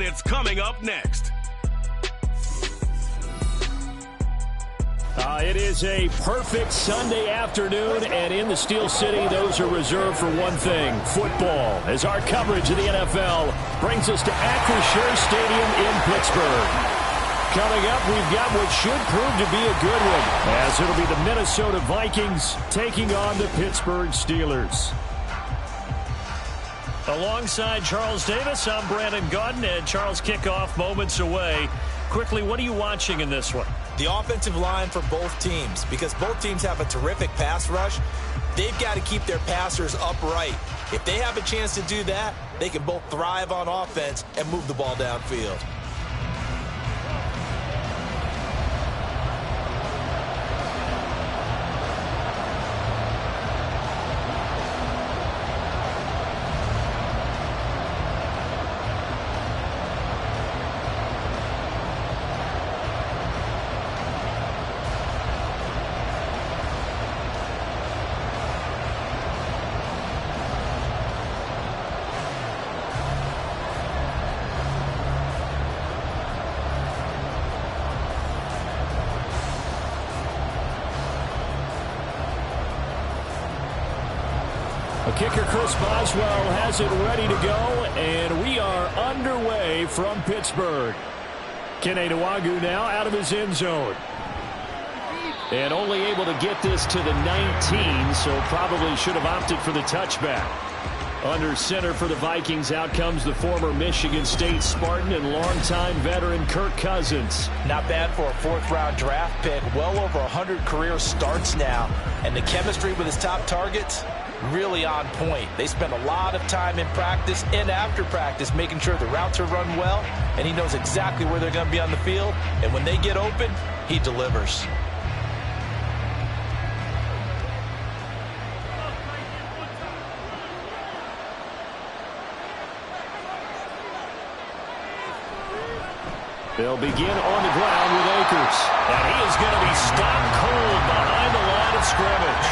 and it's coming up next. It is a perfect Sunday afternoon, and in the Steel City, those are reserved for one thing, football, as our coverage of the NFL brings us to Maddencrusher Stadium in Pittsburgh. Coming up, we've got what should prove to be a good one, as it'll be the Minnesota Vikings taking on the Pittsburgh Steelers. Alongside Charles Davis, I'm Brandon Gaudin, and Charles, kickoff moments away. Quickly, what are you watching in this one? The offensive line for both teams, because both teams have a terrific pass rush. They've got to keep their passers upright. If they have a chance to do that, they can both thrive on offense and move the ball downfield. Kicker Chris Boswell has it ready to go, and we are underway from Pittsburgh. Kene Nwangwu now out of his end zone. And only able to get this to the 19, so probably should have opted for the touchback. Under center for the Vikings, out comes the former Michigan State Spartan and longtime veteran Kirk Cousins. Not bad for a fourth-round draft pick. Well over 100 career starts now. And the chemistry with his top targets, really on point. They spend a lot of time in practice and after practice making sure the routes are run well, and he knows exactly where they're going to be on the field. And when they get open, he delivers. They'll begin on the ground with Akers. And he is going to be stopped cold behind the line of scrimmage.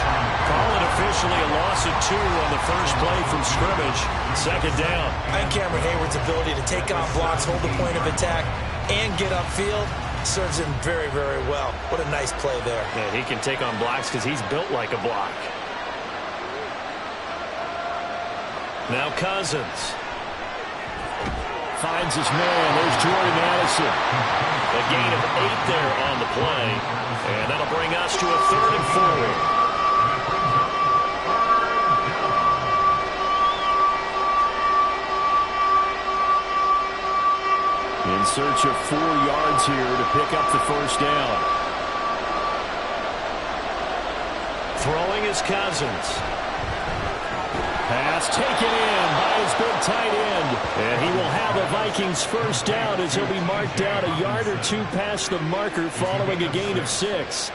Call it officially a loss of 2 on the first play from scrimmage. Second down. And Cameron Hayward's ability to take on blocks, hold the point of attack, and get upfield serves him very, very well. What a nice play there. Yeah, he can take on blocks because he's built like a block. Now Cousins finds his man. There's Jordan Addison. A gain of 8 there on the play. And that'll bring us to a 3rd and 4. In search of 4 yards here to pick up the first down. Throwing is Cousins. Pass taken in by his big tight end. And he will have a Vikings first down as he'll be marked out a yard or 2 past the marker following a gain of 6.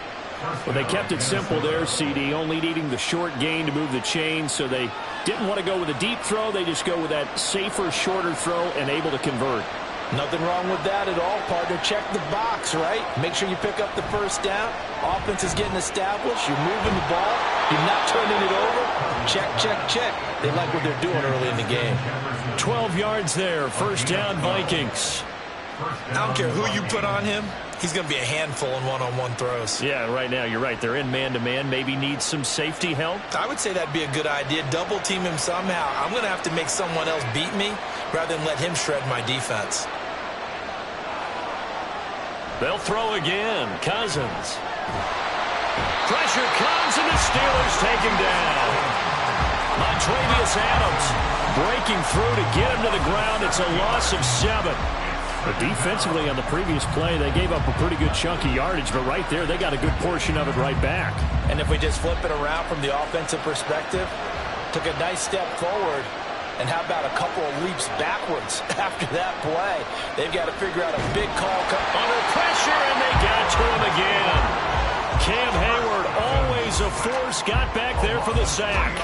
Well, they kept it simple there, CD, only needing the short gain to move the chain, so they didn't want to go with a deep throw. They just go with that safer, shorter throw and able to convert. Nothing wrong with that at all, partner. Check the box, right? Make sure you pick up the first down. Offense is getting established. You're moving the ball. You're not turning it over. Check, check, check. They like what they're doing early in the game. 12 yards there. First down, Vikings. I don't care who you put on him. He's going to be a handful in one-on-one throws. Yeah, right now, you're right. They're in man-to-man. Maybe needs some safety help. I would say that'd be a good idea. Double team him somehow. I'm going to have to make someone else beat me rather than let him shred my defense. They'll throw again. Cousins. Pressure comes, and the Steelers take him down. Montravius Adams breaking through to get him to the ground. It's a loss of 7. But defensively on the previous play, they gave up a pretty good chunk of yardage, but right there, they got a good portion of it right back. And if we just flip it around from the offensive perspective, took a nice step forward, and how about a couple of leaps backwards after that play? They've got to figure out a big call. Under pressure, and they got to him again. Cam Hayward, always a force, got back there for the sack.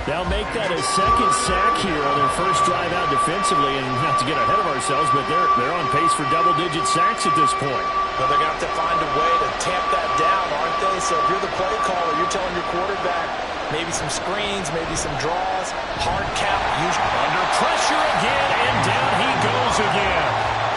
They'll make that a second sack here on their first drive out defensively, and not to get ahead of ourselves, but they're on pace for double-digit sacks at this point. Well, they're going to have to find a way to tamp that down, aren't they? So if you're the play caller, you're telling your quarterback maybe some screens, maybe some draws, hard count. Under pressure again, and down he goes again.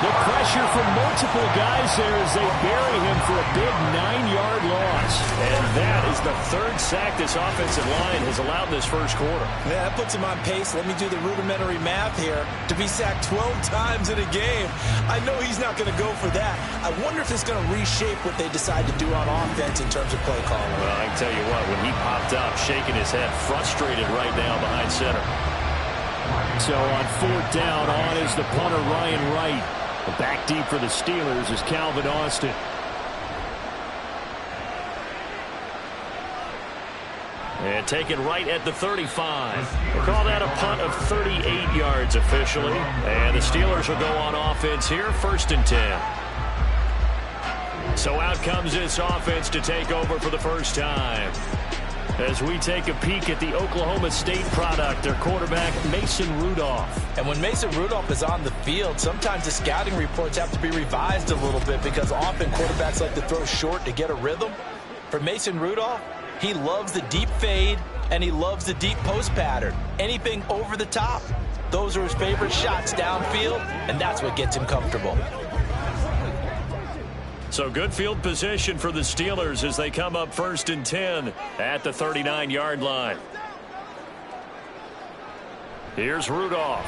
The pressure from multiple guys there as they bury him for a big 9-yard loss. And that is the third sack this offensive line has allowed in this first quarter. Yeah, that puts him on pace. Let me do the rudimentary math here. To be sacked 12 times in a game, I know he's not going to go for that. I wonder if it's going to reshape what they decide to do on offense in terms of play calling. Well, I can tell you what, when he popped up, shaking his head, frustrated right now behind center. So on fourth down, on is the punter, Ryan Wright. The back deep for the Steelers is Calvin Austin. And taken right at the 35. We'll call that a punt of 38 yards officially. And the Steelers will go on offense here, 1st and 10. So out comes this offense to take over for the first time. As we take a peek at the Oklahoma State product, their quarterback, Mason Rudolph. And when Mason Rudolph is on the field, sometimes the scouting reports have to be revised a little bit because often quarterbacks like to throw short to get a rhythm. For Mason Rudolph, he loves the deep fade and he loves the deep post pattern. Anything over the top, those are his favorite shots downfield, and that's what gets him comfortable. So good field position for the Steelers as they come up 1st and 10 at the 39-yard line. Here's Rudolph.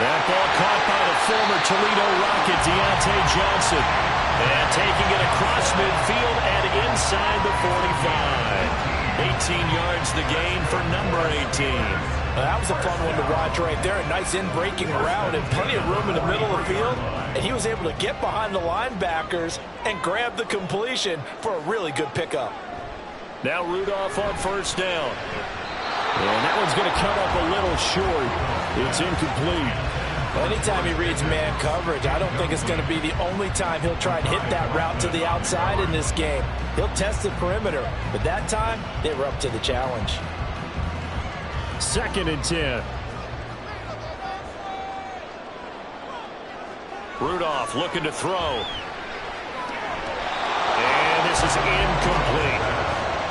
That ball caught by the former Toledo Rocket, Deontay Johnson. And taking it across midfield and inside the 45. 18 yards the gain for number 18. Well, that was a fun one to watch right there. A nice in-breaking route and plenty of room in the middle of the field. And he was able to get behind the linebackers and grab the completion for a really good pickup. Now Rudolph on 1st down. And that one's going to come up a little short. It's incomplete. Well, anytime he reads man coverage, I don't think it's going to be the only time he'll try and hit that route to the outside in this game. He'll test the perimeter, but that time they were up to the challenge. 2nd and 10. Rudolph looking to throw. And this is incomplete.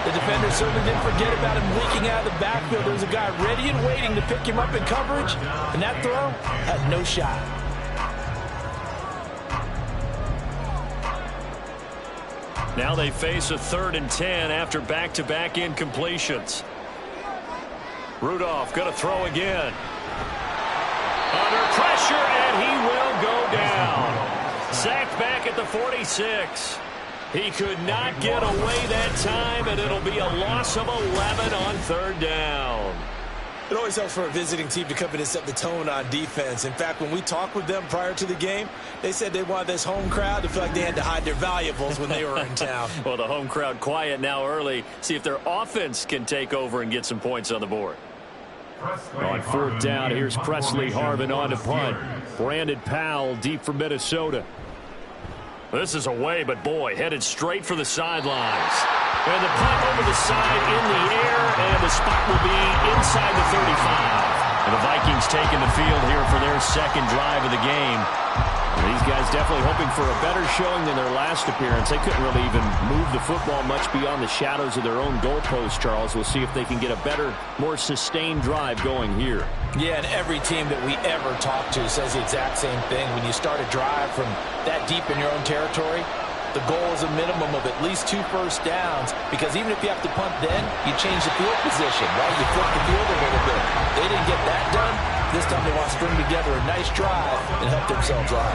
The defender certainly didn't forget about him leaking out of the backfield. There was a guy ready and waiting to pick him up in coverage, and that throw had no shot. Now they face a 3rd and 10 after back-to-back incompletions. Rudolph going to throw again. Under pressure, and he will go down. Sacked back at the 46. He could not get away that time, and it'll be a loss of 11 on 3rd down. It always helps for a visiting team to come in and set the tone on defense. In fact, when we talked with them prior to the game, they said they wanted this home crowd to feel like they had to hide their valuables when they were in town. Well, the home crowd quiet now early. See if their offense can take over and get some points on the board. On 4th down, here's Presley Harvin on to punt. Brandon Powell deep for Minnesota. This is away, but boy, headed straight for the sidelines. And the punt over the side in the air, and the spot will be inside the 35. And the Vikings taking the field here for their 2nd drive of the game. And these guys definitely hoping for a better showing than their last appearance. They couldn't really even move the football much beyond the shadows of their own goalpost, Charles. We'll see if they can get a better, more sustained drive going here. Yeah, and every team that we ever talk to says the exact same thing. When you start a drive from that deep in your own territory, the goal is a minimum of at least 2 first downs, because even if you have to punt then, you change the field position, right? You flip the field a little bit. They didn't get that done. This time they want to string together a nice drive and help themselves out.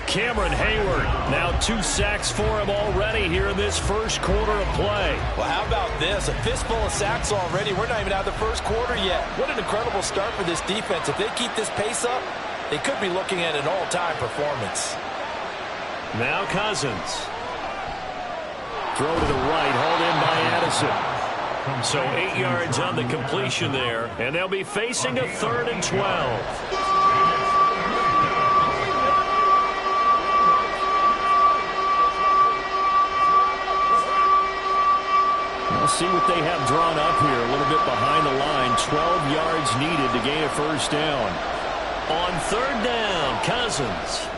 Cameron Hayward, now 2 sacks for him already here in this first quarter of play. Well, how about this? A fistful of sacks already. We're not even out of the first quarter yet. What an incredible start for this defense. If they keep this pace up, they could be looking at an all-time performance. Now Cousins. Throw to the right, hauled in by Addison. So 8 yards on the completion there, and they'll be facing a 3rd and 12. We'll see what they have drawn up here. A little bit behind the line. 12 yards needed to gain a 1st down. On 3rd down, Cousins.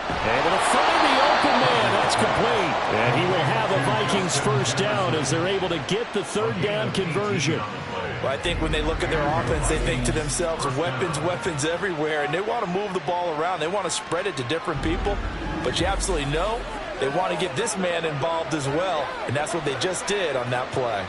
And it'll find the open man. That's complete. And he will have a Vikings 1st down as they're able to get the 3rd down conversion. Well, I think when they look at their offense, they think to themselves, weapons, weapons everywhere, and they want to move the ball around. They want to spread it to different people, but you absolutely know they want to get this man involved as well, and that's what they just did on that play.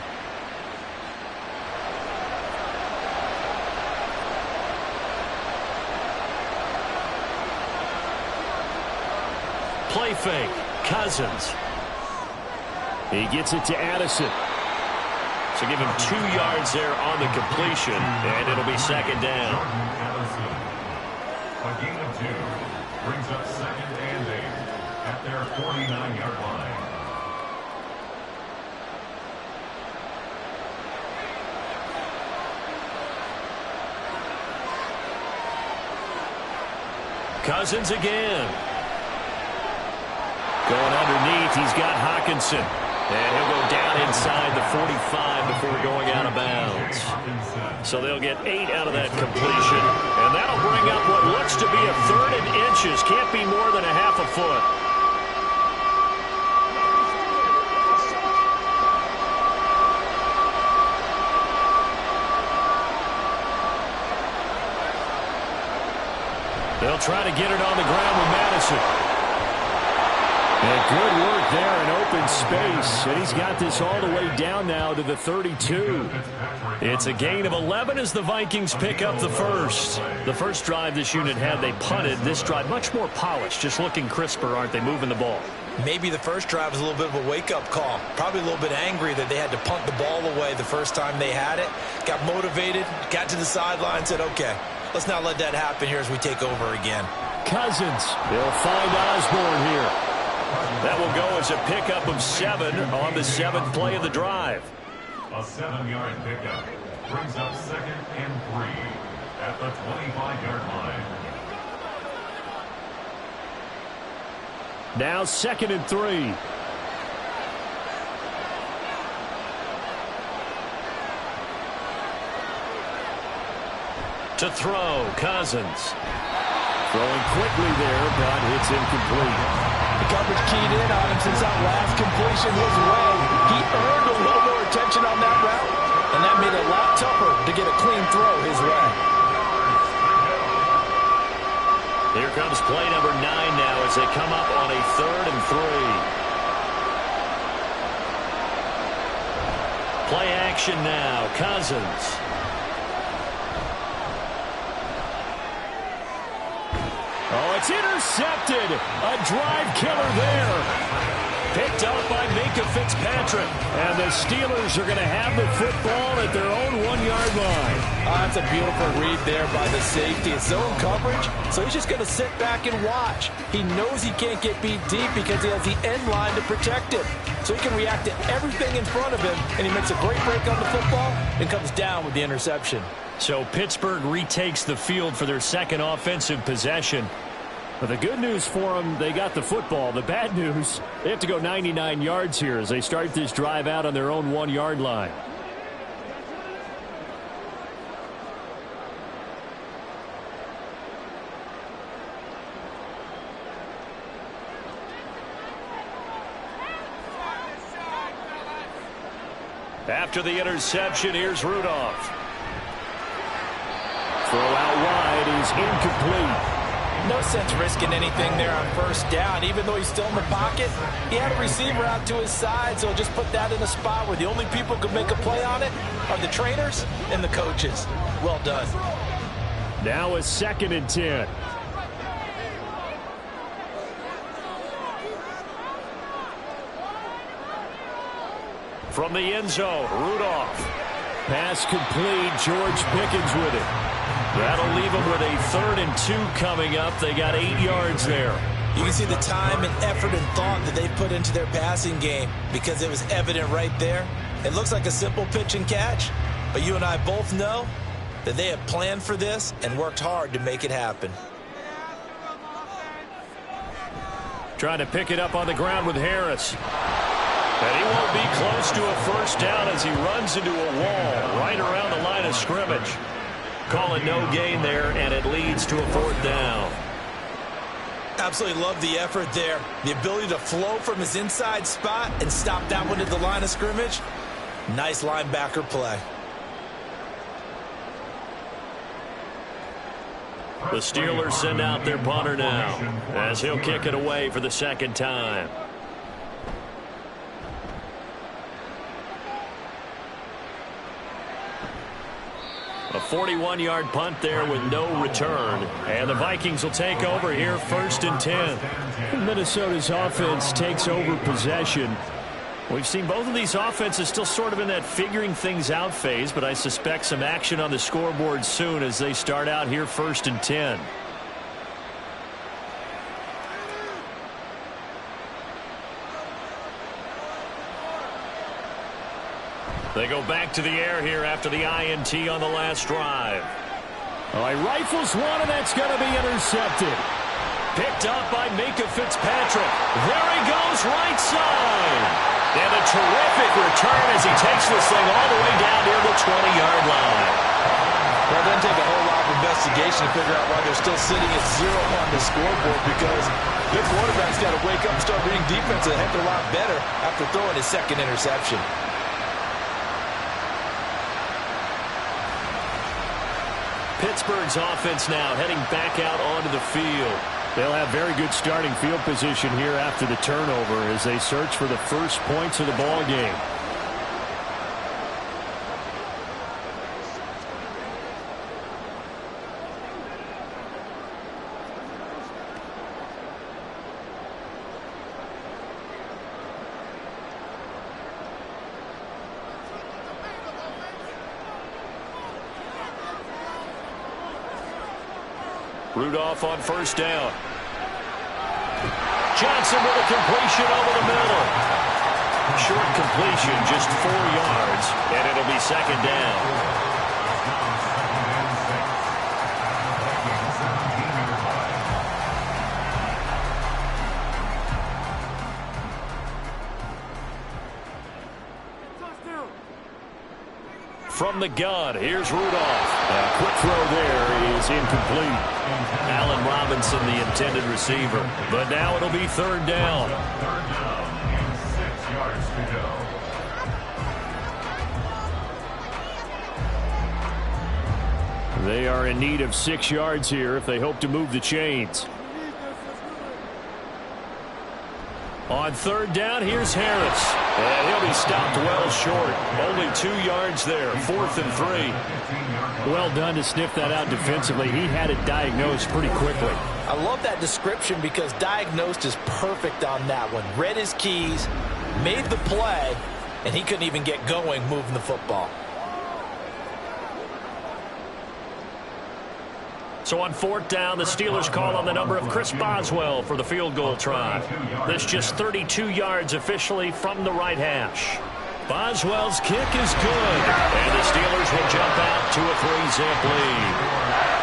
Play fake. Cousins. He gets it to Addison. So give him 2 yards there on the completion, and it'll be second down. A gain of 2 brings up 2nd and 8 at their 49-yard line. Cousins again. Going underneath, he's got Hockenson. And he'll go down inside the 45 before going out of bounds. So they'll get 8 out of that completion. And that'll bring up what looks to be a 3rd and inches. Can't be more than a half a foot. They'll try to get it on the ground with Madison. And good work there in open space. And he's got this all the way down now to the 32. It's a gain of 11 as the Vikings pick up the first. The first drive this unit had, they punted. This drive much more polished, just looking crisper, aren't they, moving the ball? Maybe the first drive was a little bit of a wake-up call. Probably a little bit angry that they had to punt the ball away the first time they had it. Got motivated, got to the sideline, said, okay, let's not let that happen here as we take over again. Cousins, they'll find Osborne here. That will go as a pickup of 7 on the 7th play of the drive. A 7-yard pickup brings up 2nd and 3 at the 25-yard line. Now 2nd and 3. To throw, Cousins. Throwing quickly there, but it's incomplete. The coverage keyed in on him since that last completion his way. He earned a little more attention on that route, and that made it a lot tougher to get a clean throw his way. Here comes play number 9 now as they come up on a 3rd and 3. Play action now. Cousins. Oh, it's intercepted. A drive killer there. Picked up by Minka Fitzpatrick. And the Steelers are going to have the football at their own 1-yard line. That's a beautiful read there by the safety. It's zone coverage, so he's just going to sit back and watch. He knows he can't get beat deep because he has the end line to protect him. So he can react to everything in front of him, and he makes a great break on the football and comes down with the interception. So Pittsburgh retakes the field for their second offensive possession. But the good news for them, they got the football. The bad news, they have to go 99 yards here as they start this drive out on their own 1-yard line. After the interception, here's Rudolph. Throw out wide is incomplete. No sense risking anything there on first down. Even though he's still in the pocket, he had a receiver out to his side, so just put that in a spot where the only people who can make a play on it are the trainers and the coaches. Well done. Now a 2nd and 10. From the end zone, Rudolph. Pass complete. George Pickens with it. That'll leave them with a 3rd and 2 coming up. They got 8 yards there. You can see the time and effort and thought that they put into their passing game because it was evident right there. It looks like a simple pitch and catch, but you and I both know that they have planned for this and worked hard to make it happen. Trying to pick it up on the ground with Harris. And he won't be close to a first down as he runs into a wall right around the line of scrimmage. Calling no gain there, and it leads to a 4th down. Absolutely love the effort there. The ability to flow from his inside spot and stop that one at the line of scrimmage. Nice linebacker play. The Steelers send out their punter now, as he'll kick it away for the second time. A 41-yard punt there with no return. And the Vikings will take over here, 1st and 10. Minnesota's offense takes over possession. We've seen both of these offenses still sort of in that figuring things out phase, but I suspect some action on the scoreboard soon as they start out here, 1st and 10. They go back to the air here after the INT on the last drive. All right, rifles one, and that's going to be intercepted. Picked up by Minka Fitzpatrick. There he goes, right side. And a terrific return as he takes this thing all the way down near the 20-yard line. Well, it doesn't take a whole lot of investigation to figure out why they're still sitting at 0 on the scoreboard, because the quarterback's got to wake up and start reading defense a heck of a lot better after throwing his second interception. Pittsburgh's offense now heading back out onto the field. They'll have very good starting field position here after the turnover as they search for the first points of the ball game. Rudolph on 1st down. Johnson with a completion over the middle. Short completion, just 4 yards, and it'll be 2nd down. From the gun, here's Rudolph. A quick throw there is incomplete. Allen Robinson, the intended receiver. But now it'll be 3rd down. 3rd down and 6 yards to go. They are in need of 6 yards here if they hope to move the chains. On 3rd down, here's Harris. And he'll be stopped well short. Only 2 yards there. 4th and 3. Well done to sniff that out defensively. He had it diagnosed pretty quickly. I love that description because diagnosed is perfect on that one. Read his keys, made the play, and he couldn't even get going moving the football. So on 4th down, the Steelers call on the number of Chris Boswell for the field goal try. This just 32 yards officially from the right hash. Boswell's kick is good, and the Steelers will jump out to a 3-zip lead.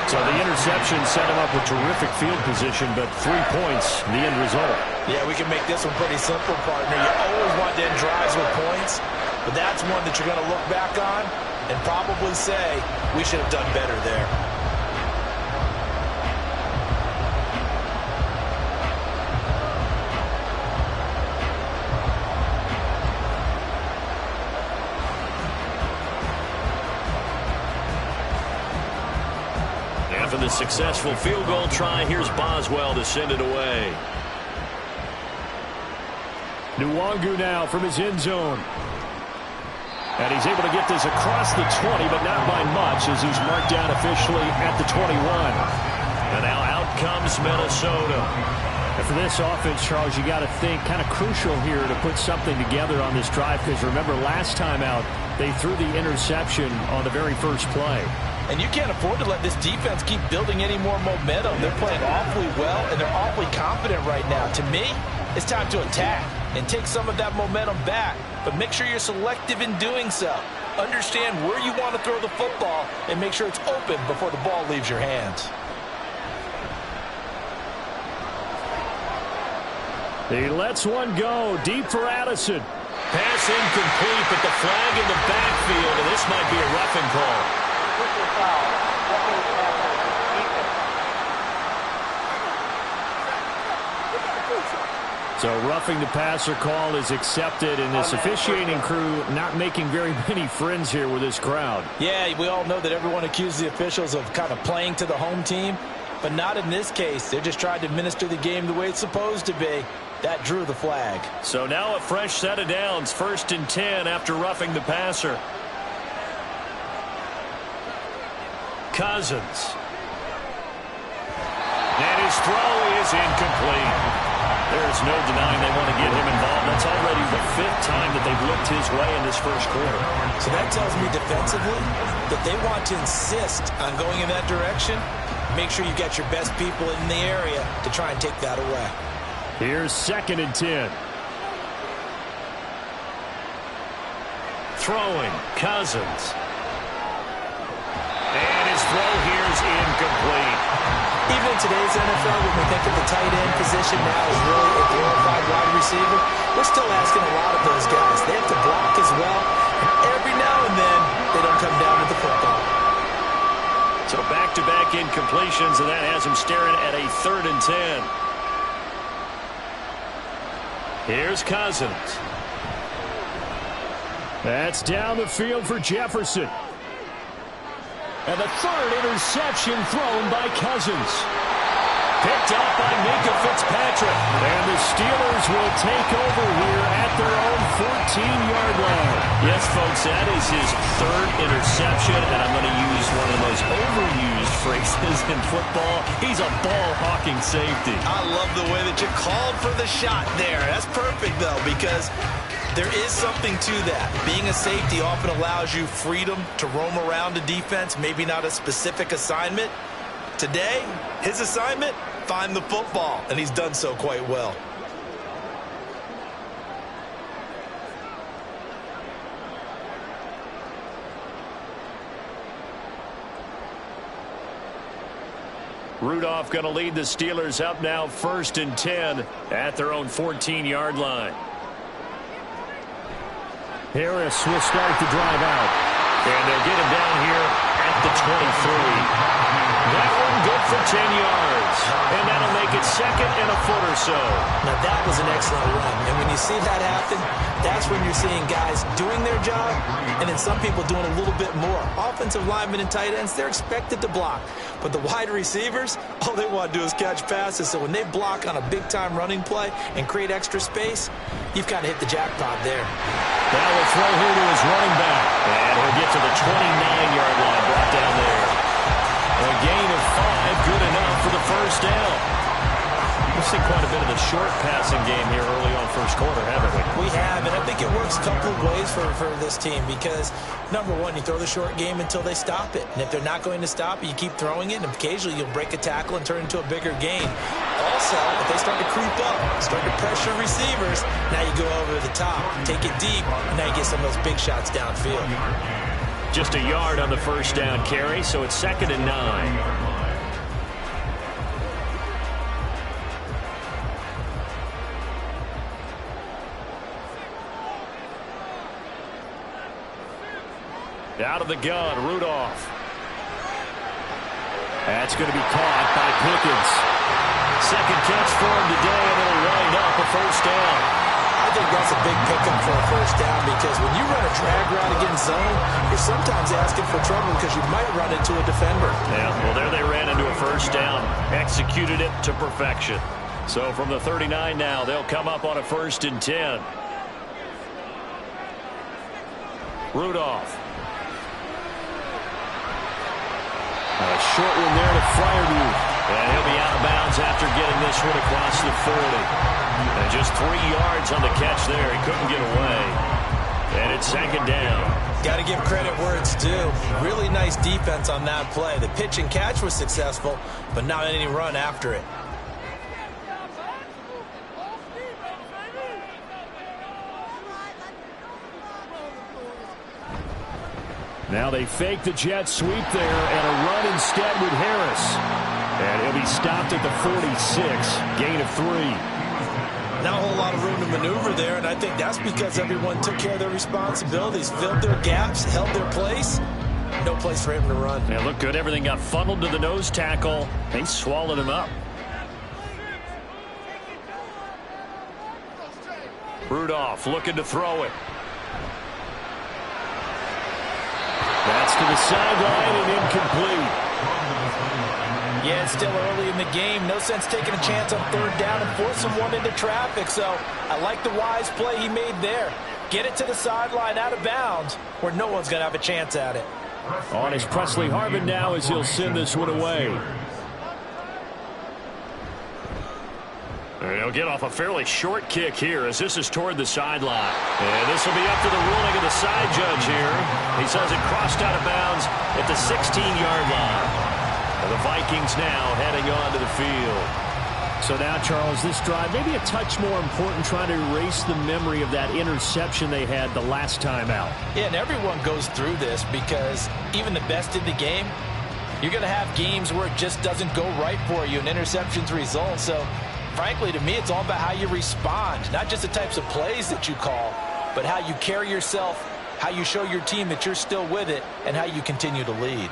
So the interception set him up with terrific field position, but 3 points, the end result. Yeah, we can make this one pretty simple, partner. You always want to end drives with points, but that's one that you're going to look back on and probably say, we should have done better there. After the successful field goal try, here's Boswell to send it away. Nwangu now from his end zone. And he's able to get this across the 20, but not by much as he's marked down officially at the 21. And now out comes Minnesota. And for this offense, Charles, you got to think kind of crucial here to put something together on this drive, because remember last time out, they threw the interception on the very first play. And you can't afford to let this defense keep building any more momentum. They're playing awfully well, and they're awfully confident right now. To me, it's time to attack and take some of that momentum back. But make sure you're selective in doing so. Understand where you want to throw the football and make sure it's open before the ball leaves your hands. He lets one go deep for Addison. Pass incomplete, but the flag in the backfield, and this might be a roughing call. So roughing the passer call is accepted, and this officiating crew not making very many friends here with this crowd. Yeah, we all know that everyone accuses the officials of kind of playing to the home team. but not in this case. They're just trying to administer the game the way it's supposed to be. That drew the flag. So now a fresh set of downs, 1st and 10 after roughing the passer. Cousins. And his throw is incomplete. There's no denying they want to get him involved. That's already the 5th time that they've looked his way in this first quarter. So that tells me defensively that they want to insist on going in that direction. Make sure you get your best people in the area to try and take that away. Here's 2nd and 10. Throwing, Cousins. And his throw here is incomplete. Even in today's NFL, when we think of the tight end position now as really a glorified wide receiver, we're still asking a lot of those guys. They have to block as well, and every now and then, they don't come down with the football. So back-to-back incompletions, and that has him staring at a 3rd and 10. Here's Cousins. That's down the field for Jefferson. And the 3rd interception thrown by Cousins. Picked up by Minka Fitzpatrick. And the Steelers will take over here at their own 14-yard line. Yes, folks, that is his 3rd interception, and I'm going to use one of the most overused phrases in football. He's a ball-hawking safety. I love the way that you called for the shot there. That's perfect, though, because there is something to that. Being a safety often allows you freedom to roam around a defense, maybe not a specific assignment. Today, his assignment, find the football, and he's done so quite well. Rudolph going to lead the Steelers up now 1st and 10 at their own 14-yard line. Harris will start the drive out. And they'll get him down here at the 23. That one good for 10 yards. And that'll make it 2nd and a foot or so. Now that was an excellent run. And when you see that happen, that's when you're seeing guys doing their job and then some people doing a little bit more. Offensive linemen and tight ends, they're expected to block. But the wide receivers, all they want to do is catch passes. So when they block on a big-time running play and create extra space, you've kind of hit the jackpot there. That will throw here to his running back. And he'll get to the 29-yard line, brought down there. A gain of 5, good enough for the 1st down. We've seen quite a bit of the short passing game here early on 1st quarter, haven't we? We have, and I think it works a couple of ways for this team because, number one, you throw the short game until they stop it. And if they're not going to stop it, you keep throwing it, and occasionally you'll break a tackle and turn it into a bigger gain. Also, if they start to creep up, start to pressure receivers, now you go over the top, take it deep, and now you get some of those big shots downfield. Just a yard on the 1st down carry, so it's 2nd and 9. Out of the gun, Rudolph. That's going to be caught by Pickens. 2nd catch for him today, and it'll wind up a 1st down. I think that's a big pickup for a 1st down because when you run a drag route against zone, you're sometimes asking for trouble because you might run into a defender. Yeah, well, there they ran into a 1st down. Executed it to perfection. So from the 39 now, they'll come up on a 1st and 10. Rudolph. A short one there to Fryermuth. And he'll be out of bounds after getting this one across the 40. And just 3 yards on the catch there. He couldn't get away. And it's 2nd down. Got to give credit where it's due. Really nice defense on that play. The pitch and catch was successful, but not any run after it. Now they fake the jet sweep there and a run instead with Harris. And he'll be stopped at the 46. Gain of 3. Not a whole lot of room to maneuver there, and I think that's because everyone took care of their responsibilities, filled their gaps, held their place. No place for him to run. Yeah, looked good. Everything got funneled to the nose tackle. They swallowed him up. Rudolph looking to throw it. That's to the sideline and incomplete. Yeah, it's still early in the game. No sense taking a chance on third down and forcing one into traffic. So I like the wise play he made there. Get it to the sideline out of bounds where no one's going to have a chance at it. On is Presley Harvin now as he'll send this one away. He'll get off a fairly short kick here as this is toward the sideline. And this will be up to the ruling of the side judge here. He says it crossed out of bounds at the 16-yard line. And the Vikings now heading on to the field. So now, Charles, this drive maybe a touch more important, trying to erase the memory of that interception they had the last time out. Yeah, and everyone goes through this because even the best in the game, you're going to have games where it just doesn't go right for you and interceptions result. So, frankly, to me, it's all about how you respond, not just the types of plays that you call, but how you carry yourself, how you show your team that you're still with it, and how you continue to lead.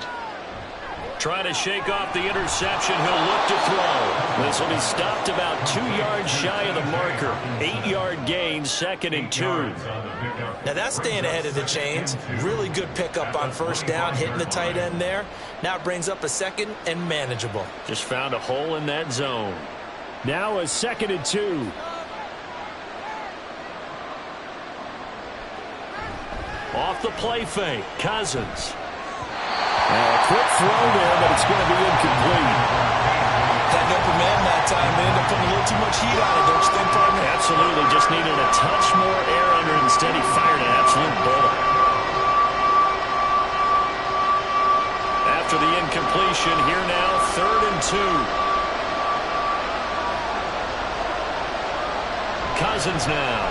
Trying to shake off the interception. He'll look to throw. This will be stopped about 2 yards shy of the marker. 8-yard gain, 2nd and 2. Now that's staying ahead of the chains. Really good pickup on first down, hitting the tight end there. Now it brings up a 2nd and manageable. Just found a hole in that zone. Now a 2nd and 2. Off the play fake, Cousins. A quick throw there, but it's going to be incomplete. That open man that time, they ended up putting a little too much heat on it, don't you think, partner? Absolutely, just needed a touch more air under it. Instead, he fired an absolute bullet. After the incompletion, here now, 3rd and 2. Cousins now.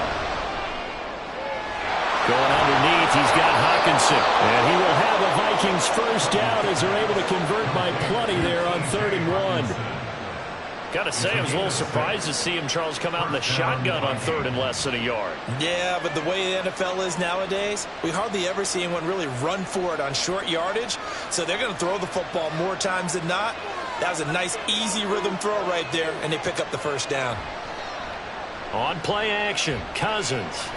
Going underneath, he's got Hawkinson. And he will have a Vikings first down as they're able to convert by plenty there on 3rd and 1. Got to say, I was a little surprised to see him, Charles, come out in the shotgun on 3rd and less than a yard. Yeah, but the way the NFL is nowadays, we hardly ever see anyone really run for it on short yardage. So they're going to throw the football more times than not. That was a nice, easy rhythm throw right there, and they pick up the first down. On play action, Cousins.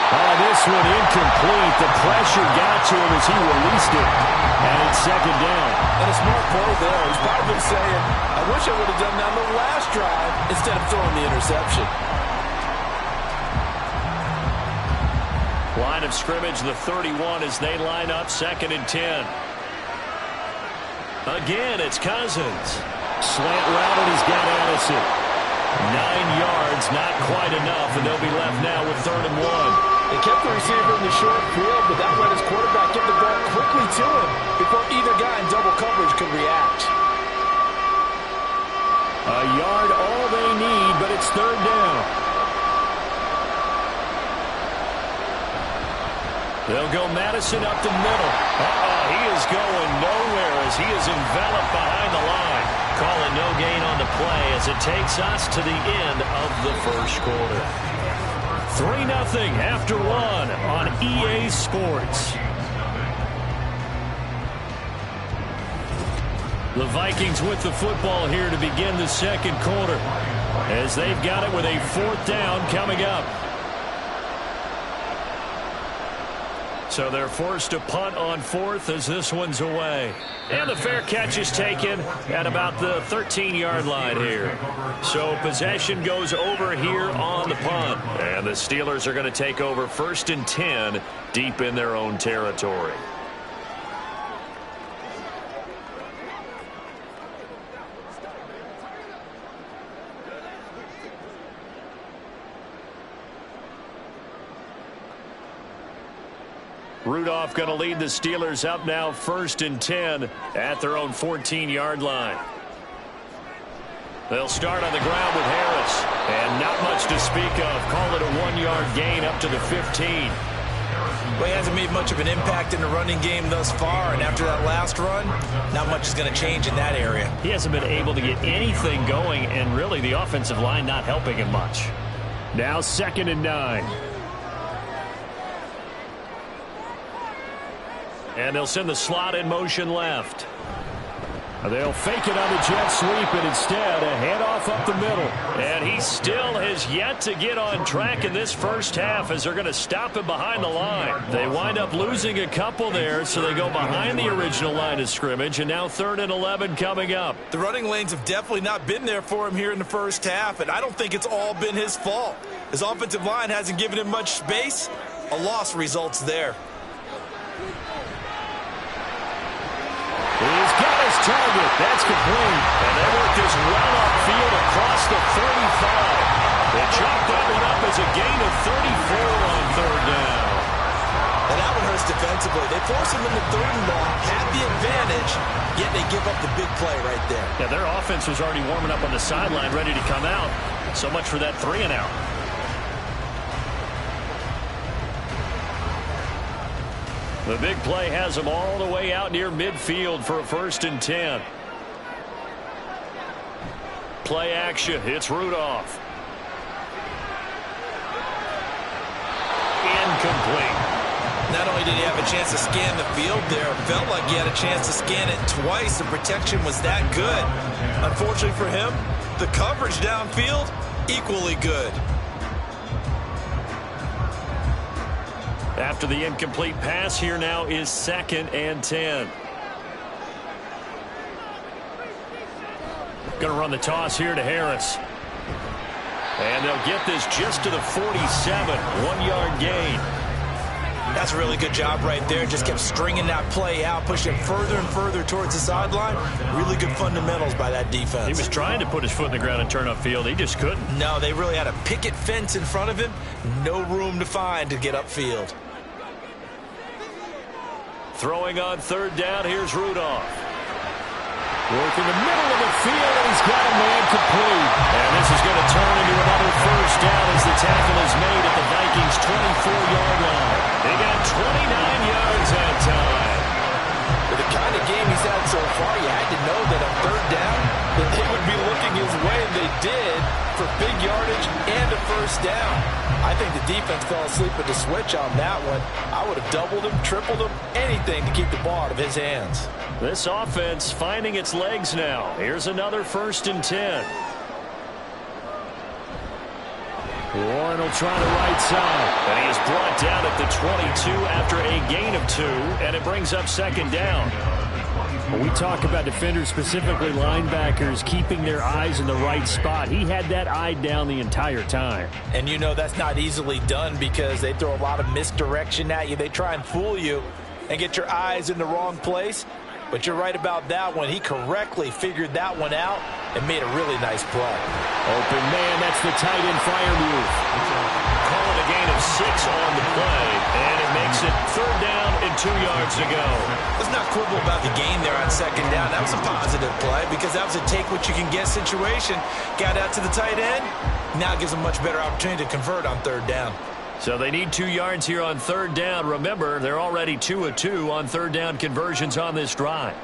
Oh, this one incomplete. The pressure got to him as he released it. And it's 2nd down. And a smart play there. He's probably saying, I wish I would have done that on the last drive instead of throwing the interception. Line of scrimmage, the 31 as they line up 2nd and 10. Again, it's Cousins. Slant route, and he's got Addison. 9 yards, not quite enough, and they'll be left now with 3rd and 1. They kept the receiver in the short field, but that let his quarterback get the ball quickly to him before either guy in double coverage could react. A yard, all they need, but it's 3rd down. They'll go Madison up the middle. He is going nowhere as he is enveloped behind the line. Calling no gain on the play as it takes us to the end of the first quarter. 3-0 after 1 on EA Sports. The Vikings with the football here to begin the 2nd quarter as they've got it with a 4th down coming up. So they're forced to punt on 4th as this one's away. And the fair catch is taken at about the 13-yard line here. So possession goes over here on the punt. And the Steelers are going to take over 1st and 10 deep in their own territory. Rudolph going to lead the Steelers up now 1st and 10 at their own 14-yard line. They'll start on the ground with Harris. And not much to speak of. Call it a 1-yard gain up to the 15. Well, he hasn't made much of an impact in the running game thus far. And after that last run, not much is going to change in that area. He hasn't been able to get anything going. And really the offensive line not helping him much. Now 2nd and 9. And they'll send the slot in motion left. They'll fake it on the jet sweep, and instead a handoff up the middle. And he still has yet to get on track in this first half as they're going to stop him behind the line. They wind up losing a couple there, so they go behind the original line of scrimmage, and now 3rd and 11 coming up. The running lanes have definitely not been there for him here in the first half, and I don't think it's all been his fault. His offensive line hasn't given him much space. A loss results there. He's got his target. That's complete. And they work this well upfield across the 35. They chalk that one up as a gain of 34 on 3rd down. And that one hurts defensively. They force him into 3rd and long, had the advantage, yet they give up the big play right there. Yeah, their offense was already warming up on the sideline, ready to come out. So much for that 3 and out. The big play has them all the way out near midfield for a 1st and 10. Play action. It's Rudolph. Incomplete. Not only did he have a chance to scan the field there, it felt like he had a chance to scan it twice. The protection was that good. Unfortunately for him, the coverage downfield, equally good. After the incomplete pass, here now is 2nd and 10. Going to run the toss here to Harris. And they'll get this just to the 47. 1-yard gain. That's a really good job right there. Just kept stringing that play out, pushing further and further towards the sideline. Really good fundamentals by that defense. He was trying to put his foot in the ground and turn upfield. He just couldn't. No, they really had a picket fence in front of him. No room to find to get upfield. Throwing on 3rd down, here's Rudolph. Working the middle of the field, and he's got a man complete. And this is going to turn into another 1st down as the tackle is made at the Vikings' 24-yard line. They got 29 yards that time. With the kind of game he's had so far, you had to know that on 3rd down, that they would be looking his way, and they did, for big yardage and a 1st down. I think the defense fell asleep with the switch on that one. I would have doubled him, tripled him, anything to keep the ball out of his hands. This offense finding its legs now. Here's another 1st and 10. Warren will try the right side. And he is brought down at the 22 after a gain of 2, and it brings up 2nd down. When we talk about defenders, specifically linebackers, keeping their eyes in the right spot, he had that eye down the entire time. And you know that's not easily done because they throw a lot of misdirection at you. They try and fool you and get your eyes in the wrong place. But you're right about that one. He correctly figured that one out and made a really nice play. Open man, that's the tight end fire move. Call it a gain of 6 on the play, and it makes it 3rd down and 2 yards to go. Let's not quibble about the gain there on 2nd down. That was a positive play because that was a take-what-you-can-get situation. Got out to the tight end. Now it gives them much better opportunity to convert on 3rd down. So they need 2 yards here on 3rd down. Remember, they're already 2 of 2 on 3rd down conversions on this drive.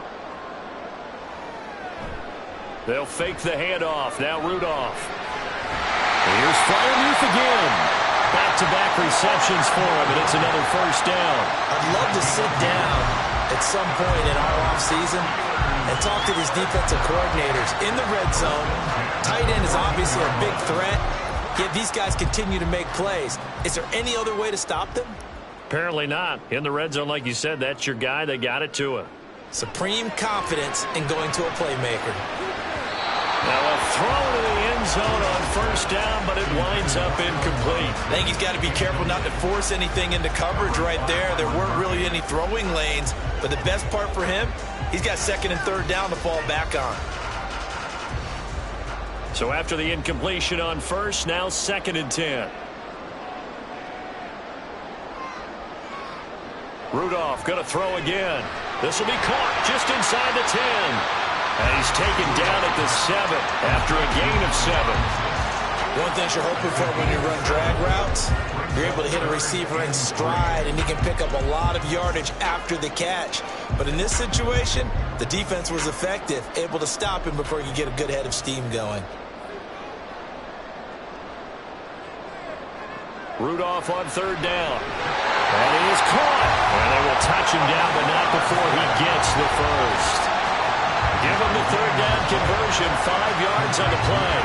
They'll fake the handoff. Now Rudolph. Here's Freiermuth again. Back-to-back receptions for him, and it's another 1st down. I'd love to sit down at some point in our offseason and talk to these defensive coordinators in the red zone. Tight end is obviously a big threat. Yet these guys continue to make plays. Is there any other way to stop them? Apparently not. In the red zone, like you said, that's your guy. They got it to him. Supreme confidence in going to a playmaker. Now a throw to the end zone on 1st down, but it winds up incomplete. I think he's got to be careful not to force anything into coverage right there. There weren't really any throwing lanes, but the best part for him, he's got 2nd and 3rd down to fall back on. So after the incompletion on 1st, now 2nd and 10. Rudolph going to throw again. This will be caught just inside the 10. And he's taken down at the 7 after a gain of 7. One thing you're hoping for when you run drag routes, you're able to hit a receiver in stride, and he can pick up a lot of yardage after the catch. But in this situation, the defense was effective, able to stop him before he could get a good head of steam going. Rudolph on 3rd down. And he is caught. And they will touch him down, but not before he gets the 1st. Give him the third down conversion, 5 yards on the play.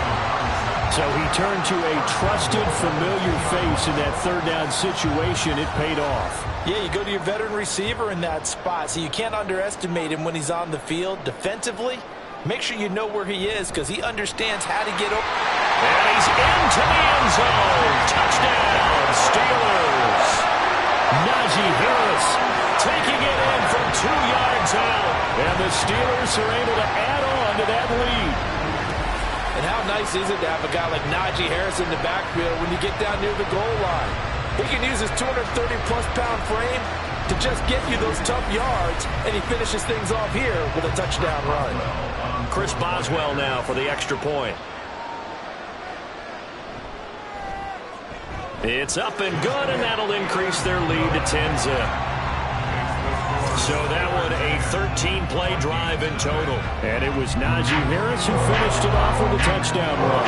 So he turned to a trusted, familiar face in that third down situation. It paid off. Yeah, you go to your veteran receiver in that spot, so you can't underestimate him when he's on the field. Defensively, make sure you know where he is because he understands how to get over. And he's into the end zone. Touchdown, Steelers. Najee Harris taking it in from 2 yards out. And the Steelers are able to add on to that lead. And how nice is it to have a guy like Najee Harris in the backfield when you get down near the goal line? He can use his 230-plus pound frame to just get you those tough yards, and he finishes things off here with a touchdown run. Chris Boswell now for the extra point. It's up and good, and that'll increase their lead to 10-zip. So that one a 13-play drive in total. And it was Najee Harris who finished it off with a touchdown run.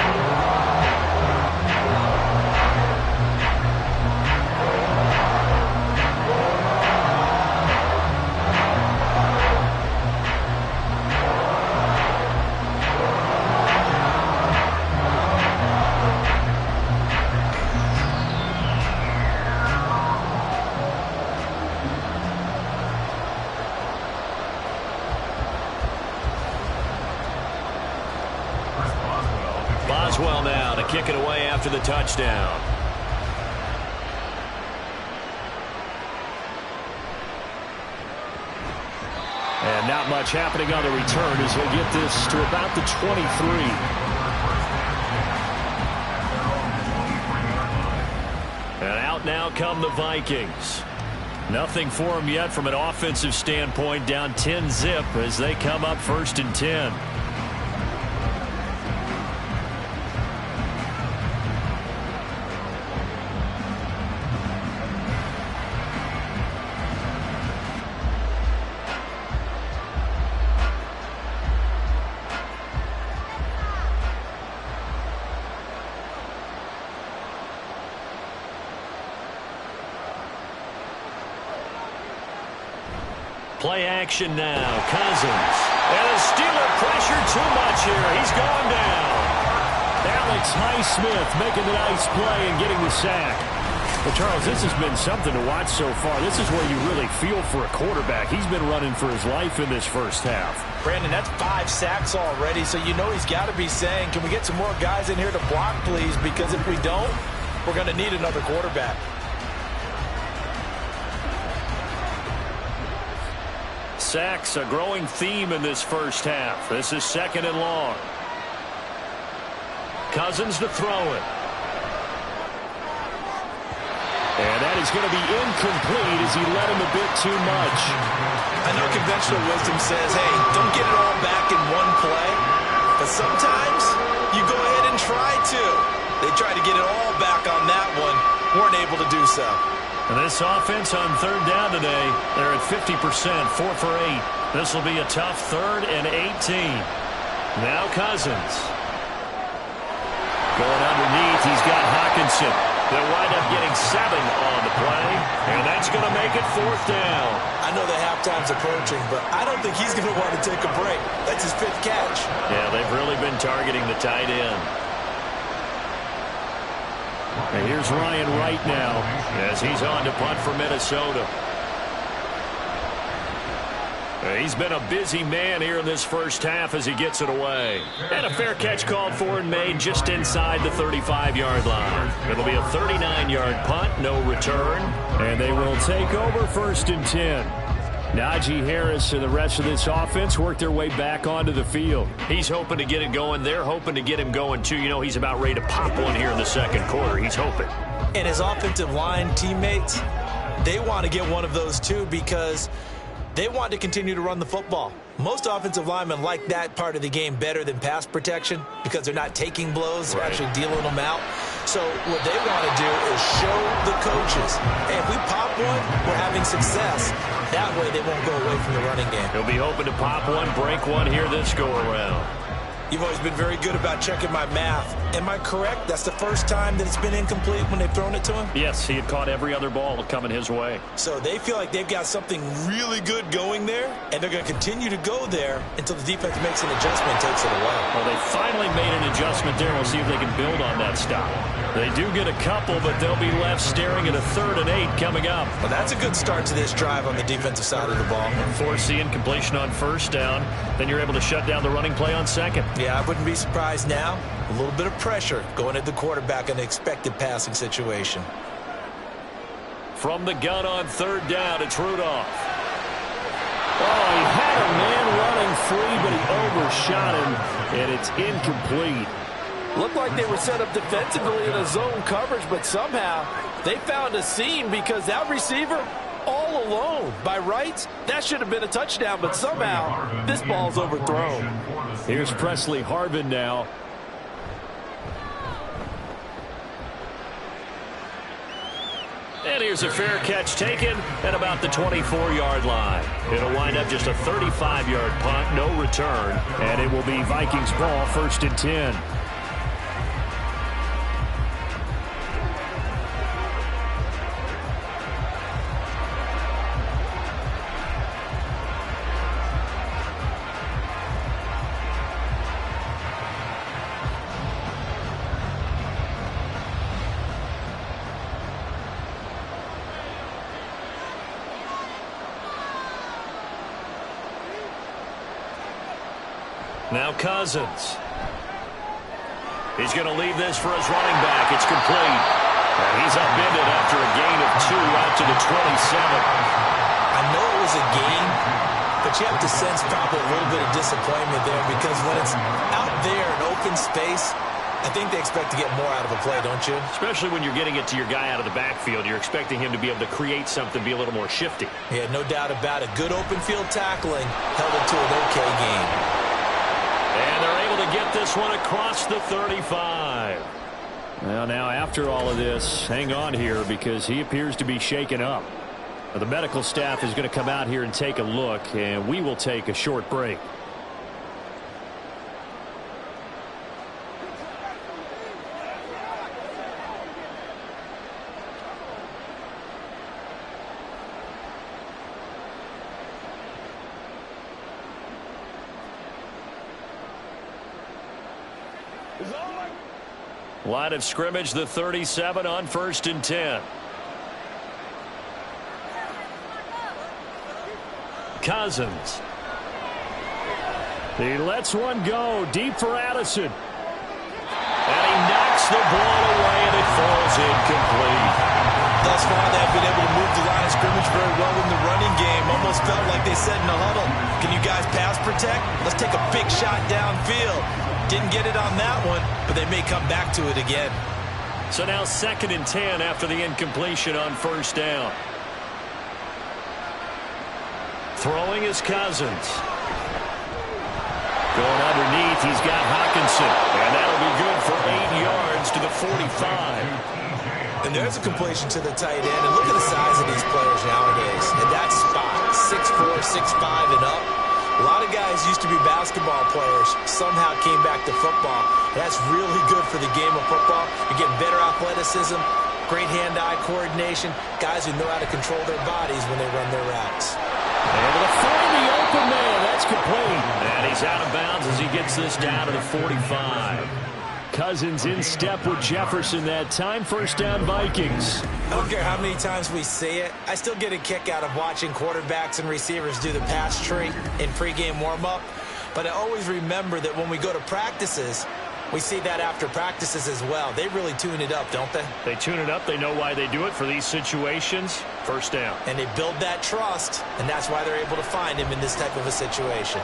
Boswell now to kick it away after the touchdown. And not much happening on the return as he'll get this to about the 23. And out now come the Vikings. Nothing for them yet from an offensive standpoint, down 10-zip as they come up 1st and 10. Play action now. Cousins. And the Steeler pressure too much here. He's going down. Alex Highsmith making the nice play and getting the sack. Well, Charles, this has been something to watch so far. This is where you really feel for a quarterback. He's been running for his life in this first half. Brandon, that's 5 sacks already, so you know he's got to be saying, can we get some more guys in here to block, please? Because if we don't, we're going to need another quarterback. Sacks, a growing theme in this first half. This is 2nd and long. Cousins to throw it. And that is going to be incomplete as he led him a bit too much. I know conventional wisdom says, hey, don't get it all back in one play. But sometimes you go ahead and try to. They tried to get it all back on that one. Weren't able to do so. And this offense on 3rd down today, they're at 50%, 4 for 8. This will be a tough 3rd and 18. Now Cousins. Going underneath, he's got Hawkinson. They'll wind up getting 7 on the play, and that's going to make it 4th down. I know the halftime's approaching, but I don't think he's going to want to take a break. That's his 5th catch. Yeah, they've really been targeting the tight end. And here's Ryan Wright now as he's on to punt for Minnesota. He's been a busy man here in this first half as he gets it away. And a fair catch called for and made just inside the 35-yard line. It'll be a 39-yard punt, no return. And they will take over 1st and 10. Najee Harris and the rest of this offense work their way back onto the field. He's hoping to get it going. They're hoping to get him going, too. You know, he's about ready to pop one here in the 2nd quarter. He's hoping. And his offensive line teammates, they want to get one of those, too, because they want to continue to run the football. Most offensive linemen like that part of the game better than pass protection because they're not taking blows. They're actually dealing them out. So what they want to do is show the coaches, hey, if we pop one, we're having success. That way they won't go away from the running game. He'll be hoping to pop one, break one here this go-around. You've always been very good about checking my math. Am I correct? That's the first time that it's been incomplete when they've thrown it to him? Yes, he had caught every other ball coming his way. So they feel like they've got something really good going there, and they're going to continue to go there until the defense makes an adjustment and takes it away. Well, they finally made an adjustment there. We'll see if they can build on that stop. They do get a couple, but they'll be left staring at a 3rd and 8 coming up. Well, that's a good start to this drive on the defensive side of the ball. Force the incompletion on 1st down. Then you're able to shut down the running play on 2nd. Yeah, I wouldn't be surprised now. A little bit of pressure going at the quarterback in an expected passing situation. From the gun on 3rd down, it's Rudolph. Oh, he had a man running free, but he overshot him, and it's incomplete. Looked like they were set up defensively in a zone coverage, but somehow they found a seam because that receiver all alone. By rights, that should have been a touchdown, but somehow this ball's overthrown. Here's Presley Harvin now. And here's a fair catch taken at about the 24-yard line. It'll wind up just a 35-yard punt, no return, and it will be Vikings ball, 1st and 10. Now Cousins. He's going to leave this for his running back. It's complete. And he's upended after a gain of 2 out to the 27. I know it was a gain, but you have to sense probably a little bit of disappointment there because when it's out there in open space, I think they expect to get more out of a play, don't you? Especially when you're getting it to your guy out of the backfield. You're expecting him to be able to create something, be a little more shifty. Yeah, no doubt about it. Good open field tackling held it to an okay gain. And they're able to get this one across the 35. Well, now after all of this, hang on here because he appears to be shaken up. Now, the medical staff is going to come out here and take a look, and we will take a short break. Line of scrimmage, the 37 on 1st and 10. Cousins. He lets one go deep for Addison. And he knocks the ball away, and it falls incomplete. Thus far, they've been able to move the line of scrimmage very well in the running game. Almost felt like they said in the huddle, can you guys pass protect? Let's take a big shot downfield. Didn't get it on that one, but they may come back to it again. So now 2nd and 10 after the incompletion on 1st down. Throwing is Cousins. Going underneath, he's got Hawkinson. And that'll be good for 8 yards to the 45. And there's a completion to the tight end. And look at the size of these players nowadays. And that spot, 6'4", 6'5", and up. A lot of guys used to be basketball players, somehow came back to football. That's really good for the game of football. You're getting better athleticism, great hand-eye coordination, guys who know how to control their bodies when they run their routes. Able to find the open man. That's complete. And he's out of bounds as he gets this down to the 45. Cousins in step with Jefferson that time. 1st down Vikings. I don't care how many times we say it. I still get a kick out of watching quarterbacks and receivers do the pass tree in pregame warm-up. But I always remember that when we go to practices, we see that after practices as well. They really tune it up, don't they? They tune it up. They know why they do it for these situations. 1st down. And they build that trust, and that's why they're able to find him in this type of a situation.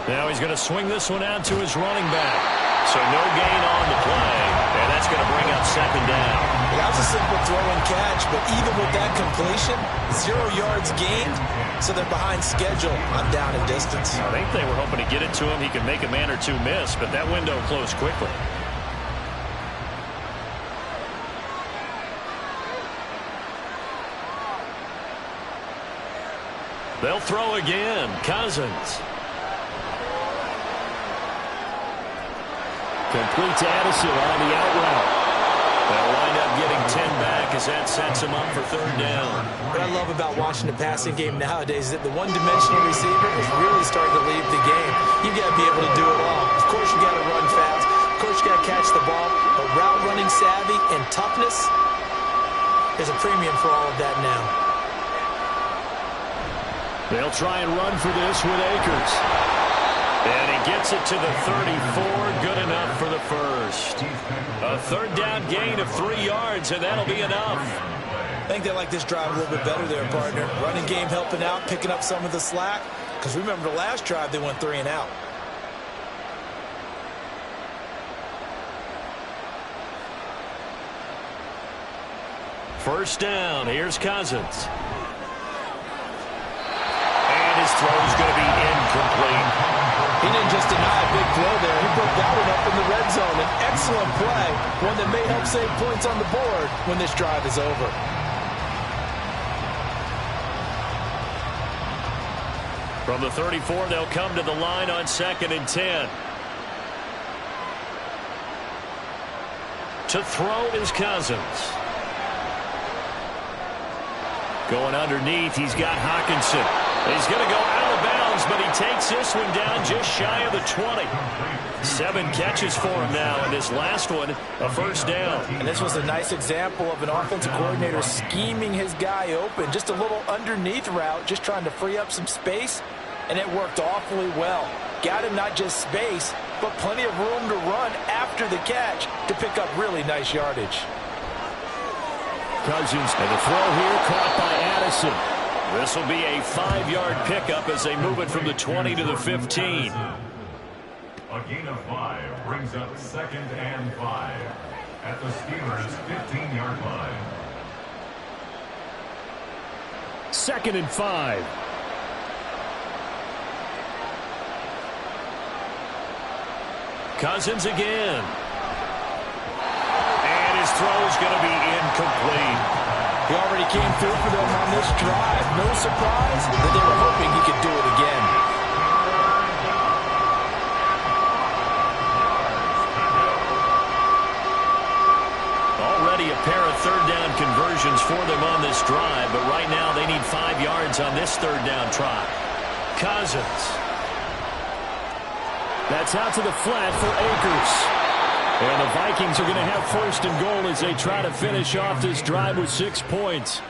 Now he's going to swing this one out to his running back. So no gain on the play, and that's going to bring up 2nd down. Well, that was a simple throw and catch, but even with that completion, 0 yards gained, so they're behind schedule on down and distance. I think they were hoping to get it to him. He could make a man or two miss, but that window closed quickly. They'll throw again. Cousins. Complete to Addison on the out route. They'll wind up getting 10 back as that sets him up for third down. What I love about watching the passing game nowadays is that the one-dimensional receiver is really starting to leave the game. You've got to be able to do it all. Of course, you got to run fast. Of course, you got to catch the ball. But route running savvy and toughness is a premium for all of that now. They'll try and run for this with Akers. And he gets it to the 34. Good enough for the first. A third down gain of 3 yards, and that'll be enough. I think they like this drive a little bit better there, partner. Running game helping out, picking up some of the slack. Because remember the last drive, they went 3 and out. First down. Here's Cousins. And his throw is going to be incomplete. He didn't just deny a big throw there. He broke that one up in the red zone. An excellent play, one that may help save points on the board when this drive is over. From the 34, they'll come to the line on 2nd and 10. To throw is Cousins. Going underneath, he's got Hawkinson. He's going to go out of bounds, but he takes this one down just shy of the 20. 7 catches for him now, and this last one, a first down. And this was a nice example of an offensive coordinator scheming his guy open. Just a little underneath route, just trying to free up some space, and it worked awfully well. Got him not just space, but plenty of room to run after the catch to pick up really nice yardage. Cousins, and the throw here caught by Addison. This will be a 5-yard pickup as they move it from the 20 to the 15. A gain of 5 brings up 2nd and 5 at the Steelers' 15-yard line. 2nd and 5. Cousins again. And his throw is going to be incomplete. He already came through for them on this drive. No surprise that they were hoping he could do it again. Already a pair of third down conversions for them on this drive, but right now they need 5 yards on this third down try. Cousins. That's out to the flat for Akers. And the Vikings are going to have 1st and goal as they try to finish off this drive with 6 points.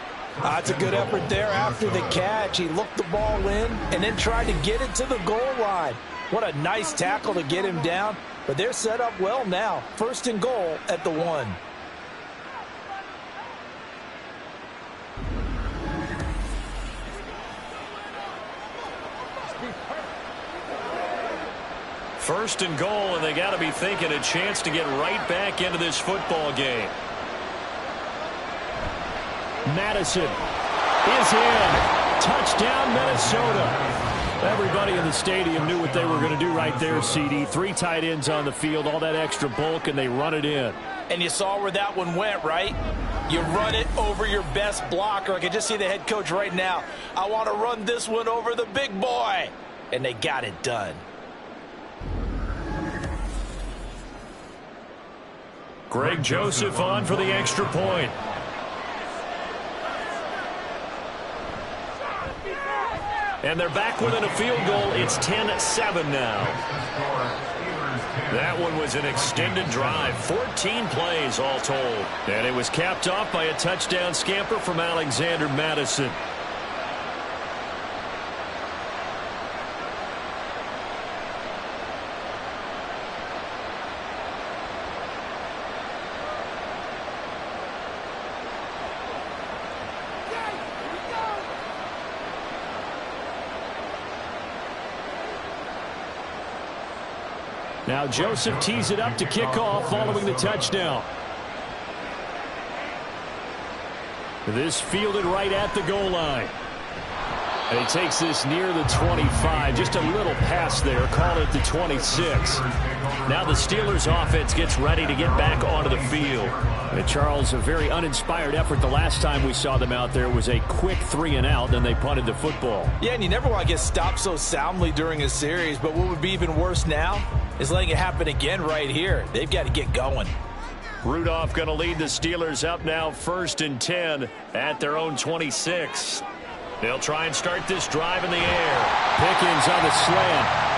That's a good effort there after the catch. He looked the ball in and then tried to get it to the goal line. What a nice tackle to get him down. But they're set up well now. 1st and goal at the 1. First and goal, and they got to be thinking a chance to get right back into this football game. Madison is in. Touchdown, Minnesota. Everybody in the stadium knew what they were going to do right there, CD. 3 tight ends on the field, all that extra bulk, and they run it in. And you saw where that one went, right? You run it over your best blocker. I can just see the head coach right now. I want to run this one over the big boy. And they got it done. Greg Joseph on for the extra point. And they're back within a field goal. It's 10-7 now. That one was an extended drive. 14 plays all told. And it was capped off by a touchdown scamper from Alexander Madison. Now Joseph tees it up to kick off following the touchdown. This fielded right at the goal line. And he takes this near the 25. Just a little pass there. Call it the 26. Now the Steelers offense gets ready to get back onto the field. And Charles, a very uninspired effort the last time we saw them out there was a quick 3-and-out, then they punted the football. Yeah, and you never want to get stopped so soundly during a series, but what would be even worse now is letting it happen again right here. They've got to get going. Rudolph going to lead the Steelers up now 1st and 10 at their own 26. They'll try and start this drive in the air. Pickens on the slant.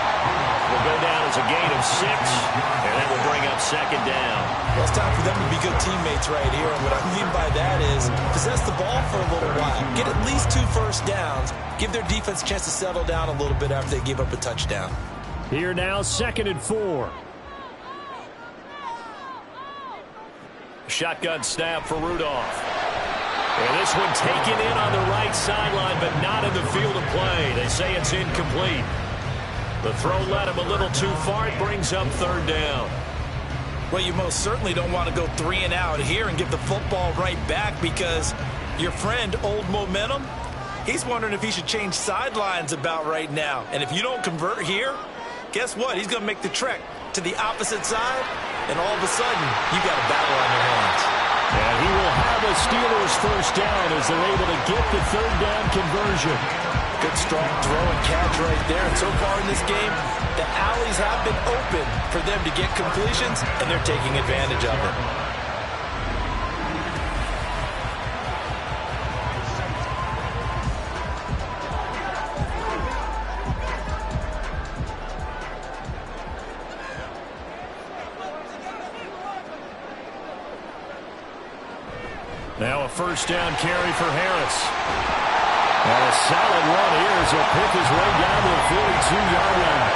Will go down as a gain of 6, and that will bring up 2nd down. Well, it's time for them to be good teammates right here, and what I mean by that is possess the ball for a little while. Get at least 2 first downs. Give their defense a chance to settle down a little bit after they give up a touchdown. Here now, 2nd and 4. Shotgun snap for Rudolph. And this one taken in on the right sideline, but not in the field of play. They say it's incomplete. The throw led him a little too far. It brings up 3rd down. Well, you most certainly don't want to go 3-and-out here and give the football right back because your friend, Old Momentum, he's wondering if he should change sidelines about right now. And if you don't convert here, guess what? He's going to make the trek to the opposite side, and all of a sudden, you got a battle on your hands. And he will have a Steelers 1st down as they're able to get the 3rd down conversion. Good strong throw and catch right there. And so far in this game, the alleys have been open for them to get completions, and they're taking advantage of it. Now a 1st down carry for Harris. And a solid run here as he'll pick his way down to the 42-yard line.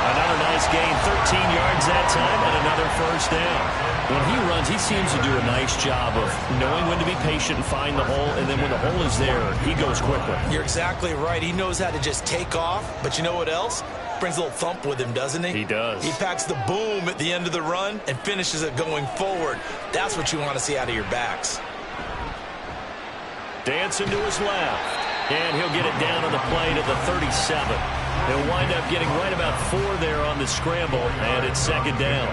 Another nice gain, 13 yards that time, and another 1st down. When he runs, he seems to do a nice job of knowing when to be patient and find the hole, and then when the hole is there, he goes quickly. You're exactly right. He knows how to just take off, but you know what else? Brings a little thump with him, doesn't he? He does. He packs the boom at the end of the run and finishes it going forward. That's what you want to see out of your backs. Dancing to his left, and he'll get it down on the play to the 37. He'll wind up getting right about 4 there on the scramble, and it's 2nd down.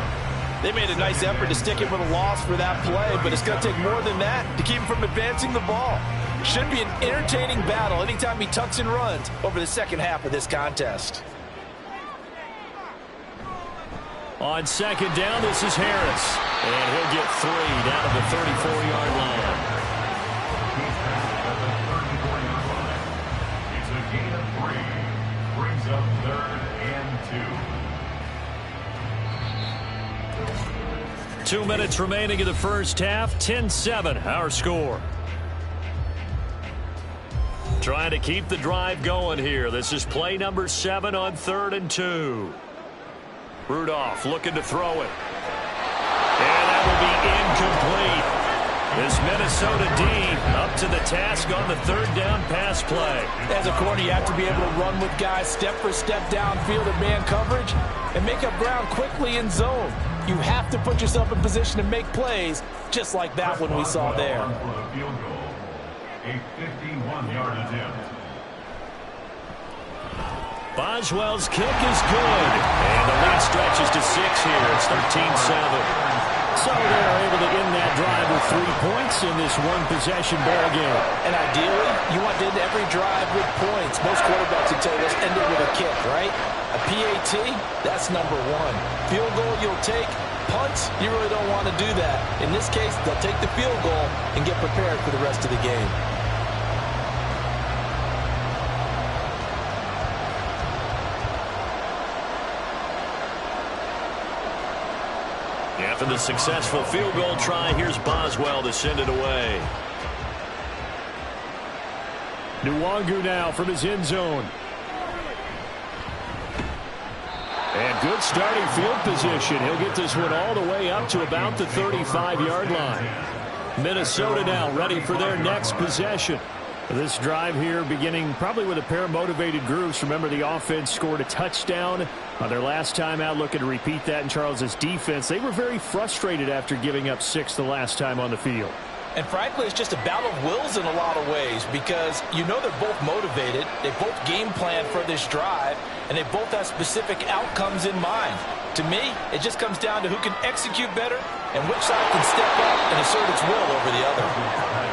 They made a nice effort to stick him with a loss for that play, but it's going to take more than that to keep him from advancing the ball. Should be an entertaining battle anytime he tucks and runs over the second half of this contest. On 2nd down, this is Harris, and he'll get 3 down to the 34-yard line. It's a gain of 3. Brings up 3rd and 2. 2 minutes remaining in the first half. 10-7, our score. Trying to keep the drive going here. This is play number 7 on 3rd and 2. Rudolph looking to throw it. And that will be incomplete. This Minnesota D up to the task on the 3rd down pass play. As a corner, you have to be able to run with guys step for step downfield in man coverage and make up ground quickly in zone. You have to put yourself in position to make plays just like that one we saw there. A 51-yard attempt. Boswell's kick is good. And the lead stretches to 6 here. It's 13-7. So they're able to end that drive with 3 points in this one-possession ball game. And ideally, you want to end every drive with points. Most quarterbacks would tell you, let's end it with a kick, right? A PAT, that's number 1. Field goal you'll take. Punts, you really don't want to do that. In this case, they'll take the field goal and get prepared for the rest of the game. After the successful field goal try, here's Boswell to send it away. Nwangu now from his end zone. And good starting field position. He'll get this one all the way up to about the 35-yard line. Minnesota now ready for their next possession. This drive here beginning probably with a pair of motivated groups. Remember, the offense scored a touchdown on their last time out, looking to repeat that in Charles's defense. They were very frustrated after giving up 6 the last time on the field. And frankly, it's just a battle of wills in a lot of ways because you know they're both motivated, they both game plan for this drive, and they both have specific outcomes in mind. To me, it just comes down to who can execute better and which side can step up and assert its will over the other.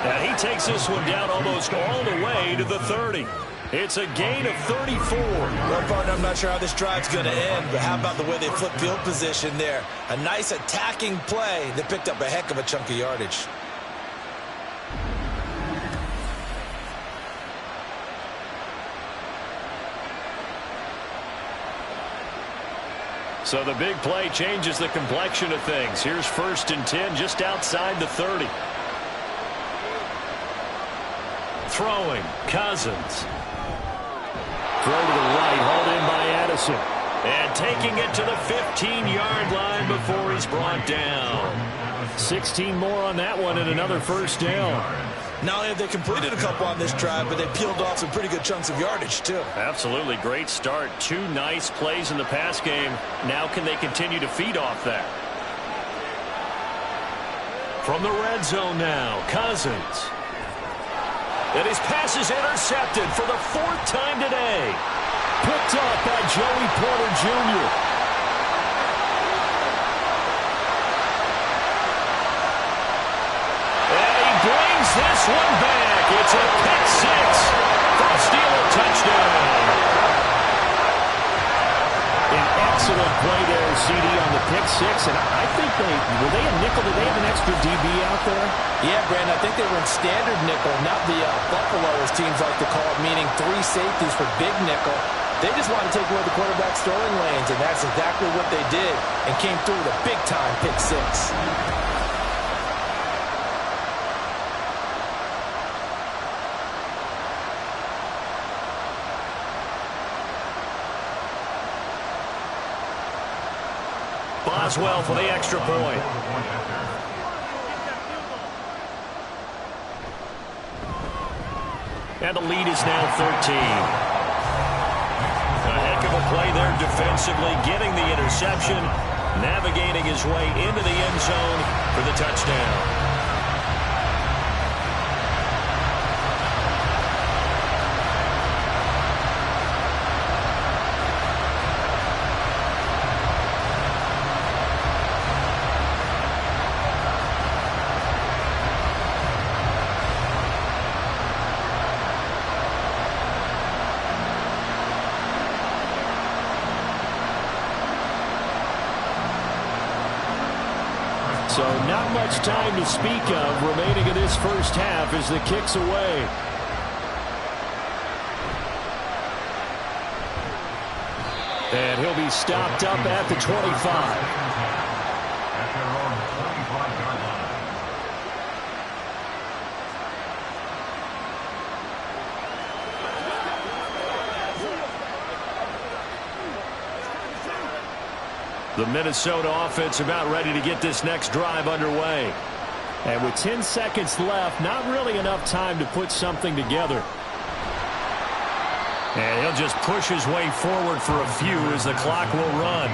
And he takes this one down almost all the way to the 30. It's a gain of 34. Well, partner, I'm not sure how this drive's going to end, but how about the way they flip field position there? A nice attacking play that picked up a heck of a chunk of yardage. So the big play changes the complexion of things. Here's 1st and 10 just outside the 30. Throwing, Cousins. Throw to the right, hauled in by Addison. And taking it to the 15-yard line before he's brought down. 16 more on that one and another first down. Not only have they completed a couple on this drive, but they peeled off some pretty good chunks of yardage, too. Absolutely. Great start. 2 nice plays in the pass game. Now can they continue to feed off that? From the red zone now, Cousins. And his pass is intercepted for the 4th time today. Picked up by Joey Porter Jr. And he brings this one back. It's a pick 6 for a Steeler touchdown. An excellent play there, CD, on the pick 6. And I think were they a nickel? Did they have an extra DB out there? Yeah, Brandon, I think they were in standard nickel, not the Buffalo, as teams like to call it, meaning 3 safeties for big nickel. They just want to take away the quarterback's throwing lanes, and that's exactly what they did and came through with a big-time pick 6. Boswell for the extra point. And the lead is now 13. A heck of a play there defensively, getting the interception, navigating his way into the end zone for the touchdown. So not much time to speak of remaining in this first half as the kick's away. And he'll be stopped up at the 25. The Minnesota offense about ready to get this next drive underway. And with 10 seconds left, not really enough time to put something together. And he'll just push his way forward for a few as the clock will run.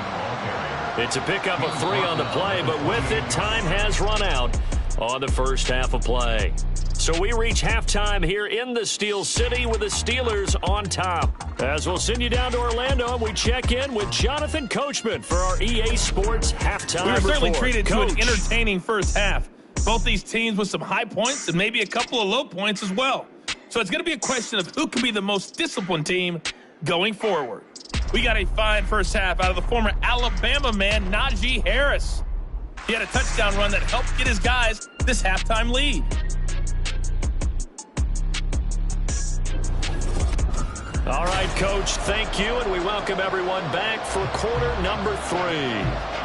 It's a pickup of 3 on the play, but with it, time has run out on the first half of play. So we reach halftime here in the Steel City with the Steelers on top. As we'll send you down to Orlando, and we check in with Jonathan Coachman for our EA Sports halftime We were certainly report. treated Coach. to an entertaining first half. Both these teams with some high points and maybe a couple of low points as well. So it's going to be a question of who can be the most disciplined team going forward. We got a fine first half out of the former Alabama man, Najee Harris. He had a touchdown run that helped get his guys this halftime lead. All right, Coach, thank you, and we welcome everyone back for quarter number 3.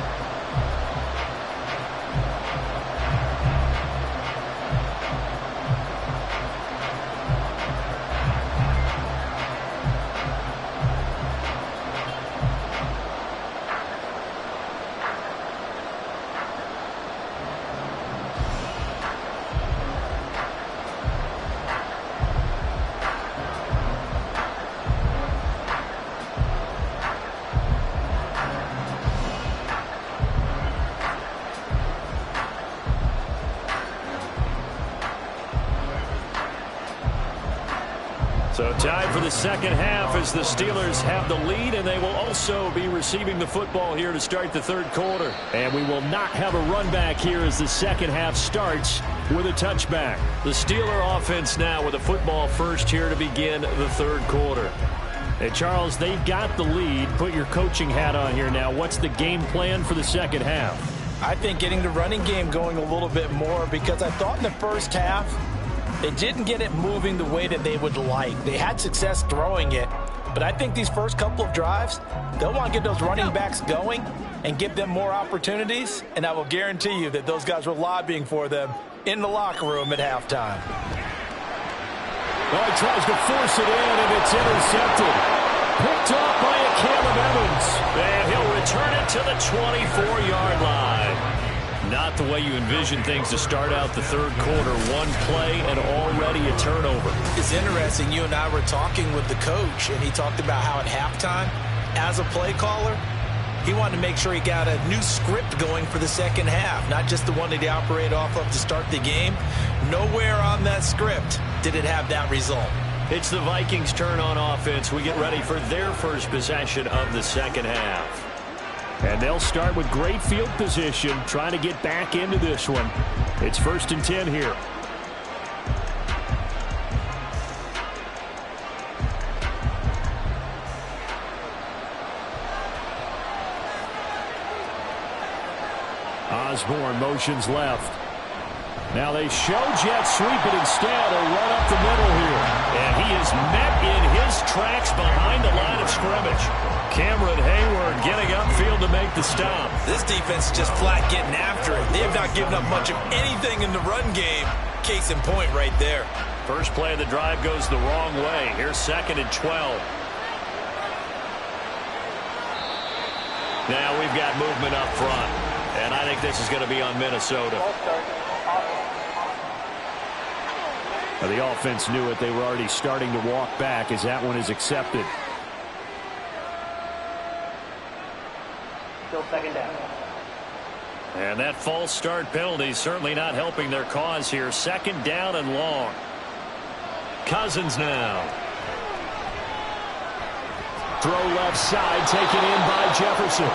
So time for the second half as the Steelers have the lead, and they will also be receiving the football here to start the third quarter. And we will not have a run back here as the second half starts with a touchback. The Steeler offense now with a football first here to begin the third quarter. Hey, Charles, they've got the lead. Put your coaching hat on here now. What's the game plan for the second half? I think getting the running game going a little bit more, because I thought in the first half they didn't get it moving the way that they would like. They had success throwing it, but I think these first couple of drives, they'll want to get those running backs going and give them more opportunities, and I will guarantee you that those guys were lobbying for them in the locker room at halftime. Well, he tries to force it in, and it's intercepted. Picked off by a Caleb Evans, and he'll return it to the 24-yard line. Not the way you envision things to start out the third quarter. One play and already a turnover. It's interesting. You and I were talking with the coach, and he talked about how at halftime, as a play caller, he wanted to make sure he got a new script going for the second half, not just the one that he operated off of to start the game. Nowhere on that script did it have that result. It's the Vikings' turn on offense. We get ready for their first possession of the second half. And they'll start with great field position, trying to get back into this one. It's 1st and 10 here. Osborne motions left. Now they show jet sweep it instead. A run up the middle here. And he is met in his tracks behind the line of scrimmage. Cameron Hayward getting upfield to make the stop. This defense is just flat getting after it. They have not given up much of anything in the run game. Case in point right there. First play of the drive goes the wrong way. Here's 2nd and 12. Now we've got movement up front. And I think this is going to be on Minnesota. Now the offense knew it. They were already starting to walk back as that one is accepted. Still 2nd down. And that false start penalty certainly not helping their cause here. 2nd down and long. Cousins now. Throw left side, taken in by Jefferson.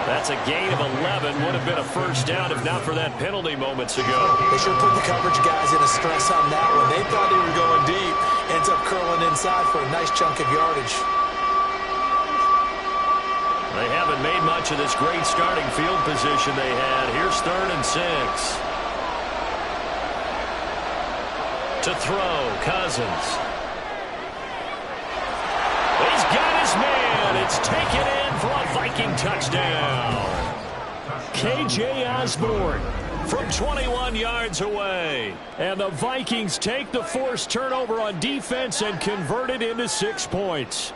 That's a gain of 11. Would have been a first down if not for that penalty moments ago. They sure put the coverage guys in a stress on that one. They thought they were going deep. Ends up curling inside for a nice chunk of yardage. They haven't made much of this great starting field position they had. Here's 3rd and 6. To throw, Cousins. He's got his man. It's taken in for a Viking touchdown. K.J. Osborne from 21 yards away. And the Vikings take the forced turnover on defense and convert it into 6 points.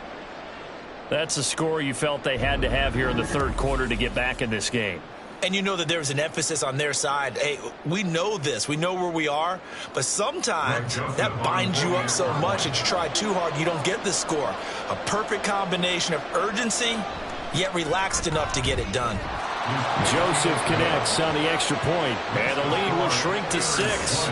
That's a score you felt they had to have here in the third quarter to get back in this game. And you know that there's an emphasis on their side. Hey, we know this. We know where we are. But sometimes that binds you up so much that you try too hard, you don't get the score. A perfect combination of urgency, yet relaxed enough to get it done. Joseph connects on the extra point. And the lead will shrink to 6.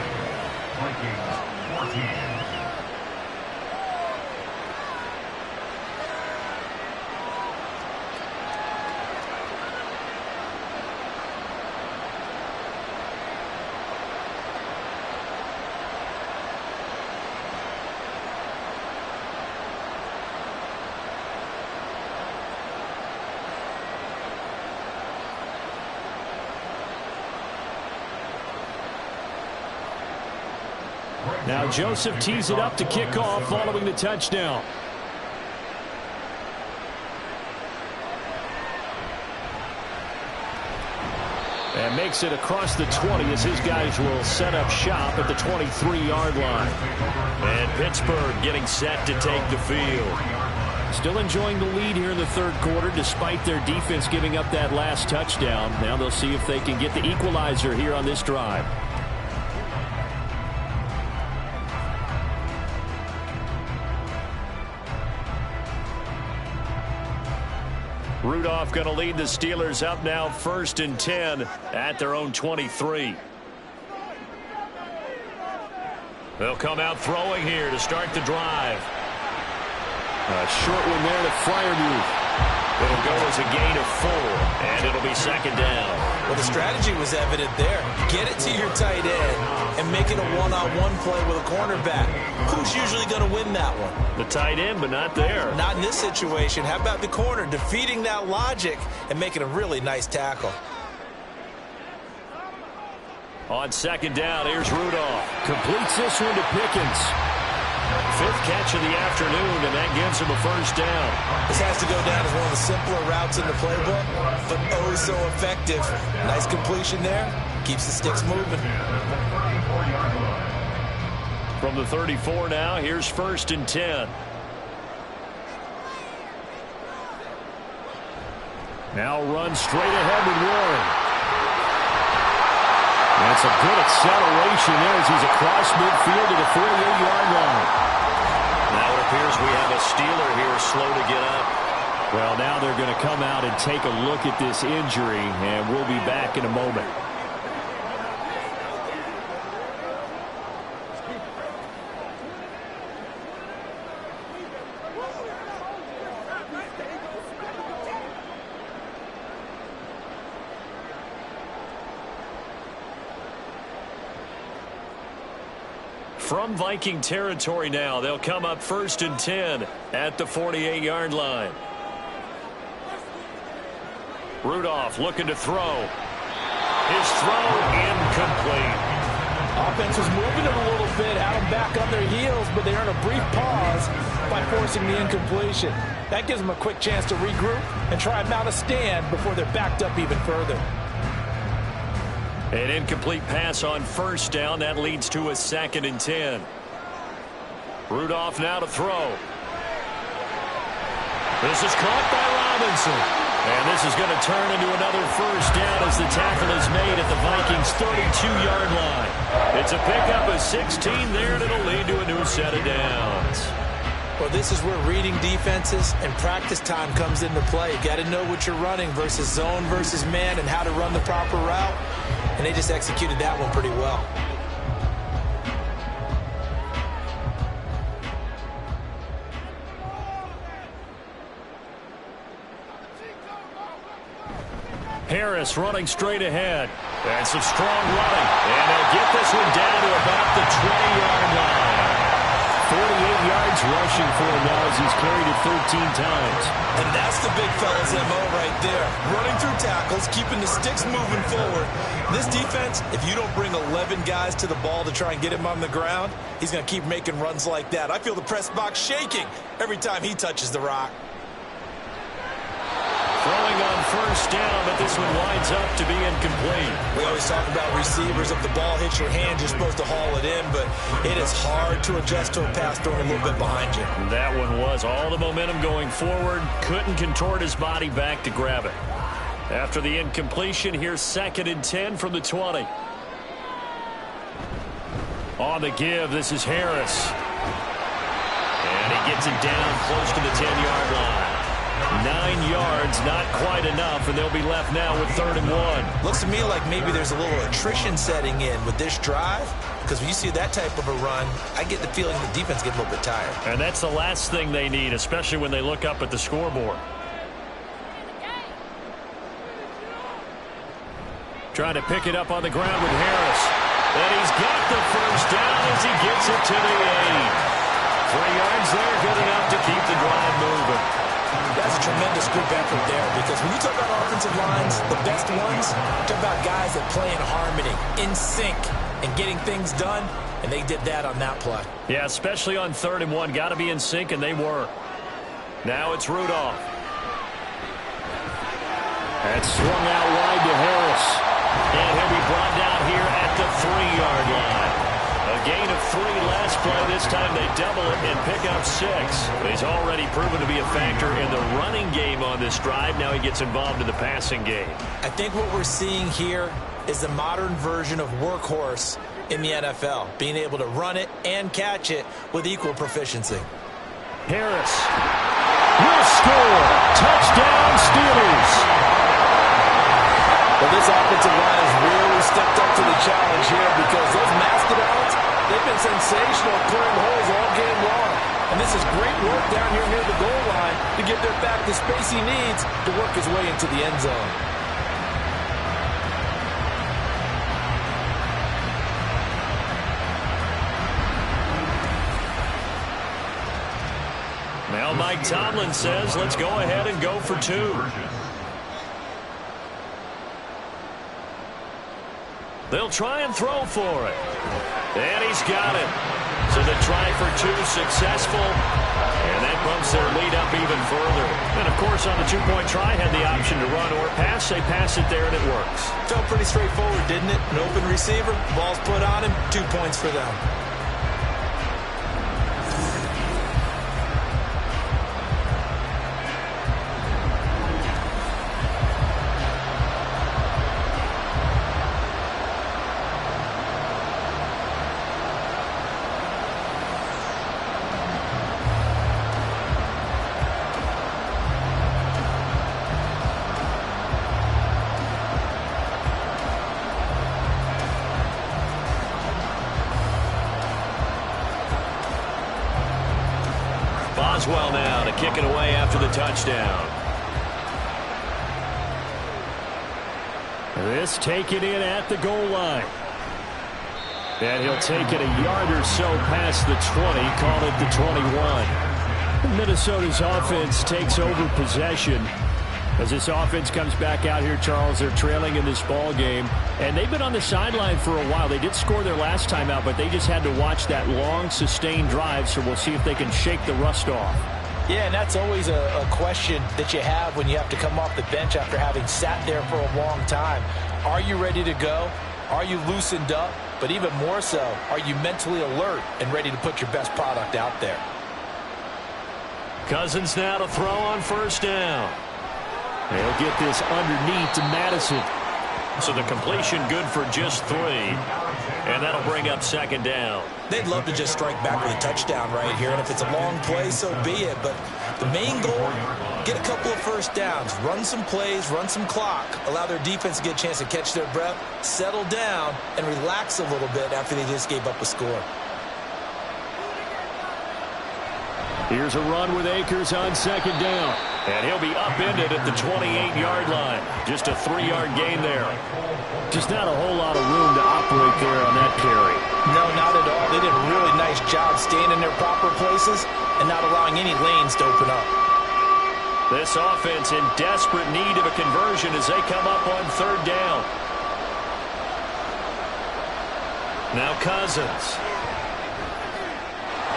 Now Joseph tees it up to kick off following the touchdown. And makes it across the 20 as his guys will set up shop at the 23-yard line. And Pittsburgh getting set to take the field. Still enjoying the lead here in the third quarter despite their defense giving up that last touchdown. Now they'll see if they can get the equalizer here on this drive. Rudolph going to lead the Steelers up now 1st and 10 at their own 23. They'll come out throwing here to start the drive. A short one there to Freiermuth. It'll go as a gain of 4, and it'll be second down. Well, the strategy was evident there. Get it to your tight end and make it a one-on-one play with a cornerback. Who's usually going to win that one? The tight end, but not there. Not in this situation. How about the corner defeating that logic and making a really nice tackle? On second down, here's Rudolph. Completes this one to Pickens. 5th catch of the afternoon, and that gives him a first down. This has to go down as one of the simpler routes in the playbook, but oh so effective. Nice completion there. Keeps the sticks moving. From the 34 now, here's 1st and 10. Now run straight ahead with Warren. That's a good acceleration there as he's across midfield to the 48-yard line. Now it appears we have a Steeler here slow to get up. Well, now they're going to come out and take a look at this injury, and we'll be back in a moment. From Viking territory now, they'll come up 1st and 10 at the 48-yard line. Rudolph looking to throw. His throw incomplete. Offense was moving it a little bit, had them back on their heels, but they earn a brief pause by forcing the incompletion. That gives them a quick chance to regroup and try and mount a stand before they're backed up even further. An incomplete pass on 1st down. That leads to a 2nd and 10. Rudolph now to throw. This is caught by Robinson. And this is going to turn into another first down as the tackle is made at the Vikings' 32-yard line. It's a pickup of 16 there, and it'll lead to a new set of downs. Well, this is where reading defenses and practice time comes into play. You got to know what you're running versus zone versus man and how to run the proper route. And they just executed that one pretty well. Harris running straight ahead. And some strong running. And they'll get this one down to about the 20-yard line. 48 yards rushing for him now as he's carried it 13 times. And that's the big fella's MO right there. Running through tackles, keeping the sticks moving forward. This defense, if you don't bring 11 guys to the ball to try and get him on the ground, he's going to keep making runs like that. I feel the press box shaking every time he touches the rock. Throwing on 1st down, but this one winds up to be incomplete. We always talk about receivers. If the ball hits your hand, you're supposed to haul it in, but it is hard to adjust to a pass throwing a little bit behind you. That one was all the momentum going forward. Couldn't contort his body back to grab it. After the incompletion, here's 2nd and 10 from the 20. On the give, this is Harris. And he gets it down close to the 10-yard line. 9 yards, not quite enough, and they'll be left now with 3rd and 1. Looks to me like maybe there's a little attrition setting in with this drive, because when you see that type of a run, I get the feeling the defense gets a little bit tired. And that's the last thing they need, especially when they look up at the scoreboard. Trying to pick it up on the ground with Harris. And he's got the first down as he gets it to the 8. 3 yards there, good enough to keep the drive moving. That's a tremendous group effort there, because when you talk about offensive lines, the best ones, talk about guys that play in harmony, in sync, and getting things done, and they did that on that play. Yeah, especially on 3rd and 1. Got to be in sync, and they were. Now it's Rudolph. That's swung out wide to Harris. And he'll be brought down here at the 3-yard line. A gain of 3 last play. This time they double it and pick up 6. He's already proven to be a factor in the running game on this drive. Now he gets involved in the passing game. I think what we're seeing here is the modern version of workhorse in the NFL, being able to run it and catch it with equal proficiency. Harris will score. Touchdown, Steelers. Well, this offensive line has really stepped up to the challenge here, because those mastodons, they've been sensational clearing holes all game long. And this is great work down here near the goal line to give their back the space he needs to work his way into the end zone. Now Mike Tomlin says, let's go ahead and go for 2. They'll try and throw for it. And he's got it. So the try for 2 successful. And that bumps their lead up even further. And, of course, on the 2-point try, had the option to run or pass. They pass it there, and it works. Felt pretty straightforward, didn't it? An open receiver, ball's put on him, 2 points for them. Boswell now to kick it away after the touchdown. This taken in at the goal line. And he'll take it a yard or so past the 20, call it the 21. Minnesota's offense takes over possession. As this offense comes back out here, Charles, they're trailing in this ball game. And they've been on the sideline for a while. They did score their last time out, but they just had to watch that long, sustained drive. So we'll see if they can shake the rust off. Yeah, and that's always a question that you have when you have to come off the bench after having sat there for a long time. Are you ready to go? Are you loosened up? But even more so, are you mentally alert and ready to put your best product out there? Cousins now to throw on first down. They'll get this underneath to Madison. So the completion good for just 3. And that'll bring up second down. They'd love to just strike back with a touchdown right here. And if it's a long play, so be it. But the main goal, get a couple of first downs. Run some plays, run some clock. Allow their defense to get a chance to catch their breath, settle down, and relax a little bit after they just gave up a score. Here's a run with Akers on second down. And he'll be upended at the 28-yard line. Just a 3-yard gain there. Just not a whole lot of room to operate there on that carry. No, not at all. They did a really nice job staying in their proper places and not allowing any lanes to open up. This offense in desperate need of a conversion as they come up on third down. Now Cousins.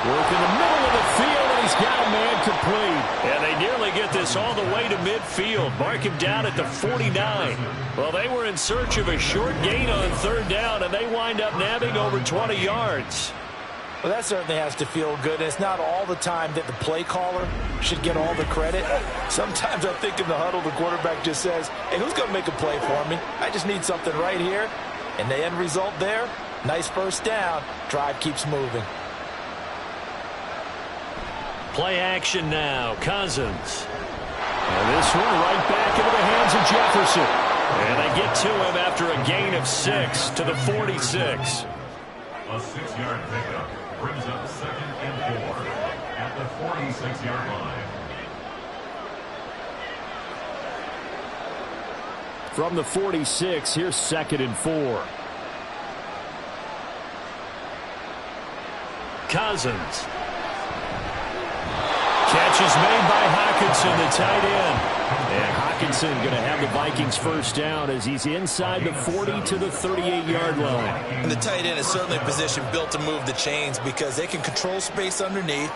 Work in the middle of the field, and he's got a man complete. And they nearly get this all the way to midfield. Mark him down at the 49. Well, they were in search of a short gain on third down, and they wind up nabbing over 20 yards. Well, that certainly has to feel good. It's not all the time that the play caller should get all the credit. Sometimes I think in the huddle, the quarterback just says, hey, who's going to make a play for me? I just need something right here. And the end result there, nice first down. Drive keeps moving. Play action now. Cousins. And this one right back into the hands of Jefferson. And they get to him after a gain of 6 to the 46. A 6-yard pickup brings up second and 4 at the 46-yard line. From the 46, here's second and 4. Cousins. Catch is made by Hockenson, the tight end. And Hockenson going to have the Vikings first down as he's inside the 40 to the 38-yard line. And the tight end is certainly a position built to move the chains because they can control space underneath.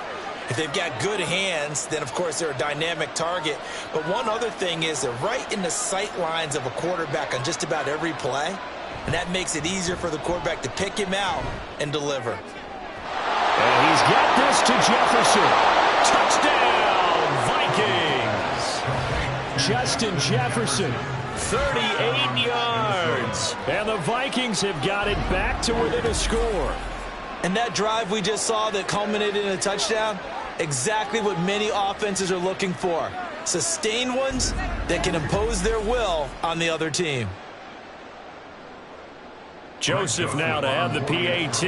If they've got good hands, then, of course, they're a dynamic target. But one other thing is they're right in the sight lines of a quarterback on just about every play. And that makes it easier for the quarterback to pick him out and deliver. And he's got this to Jefferson. Touchdown, Vikings! Justin Jefferson, 38 yards. And the Vikings have got it back to within a score. And that drive we just saw that culminated in a touchdown, exactly what many offenses are looking for. Sustained ones that can impose their will on the other team. Joseph now to have the PAT.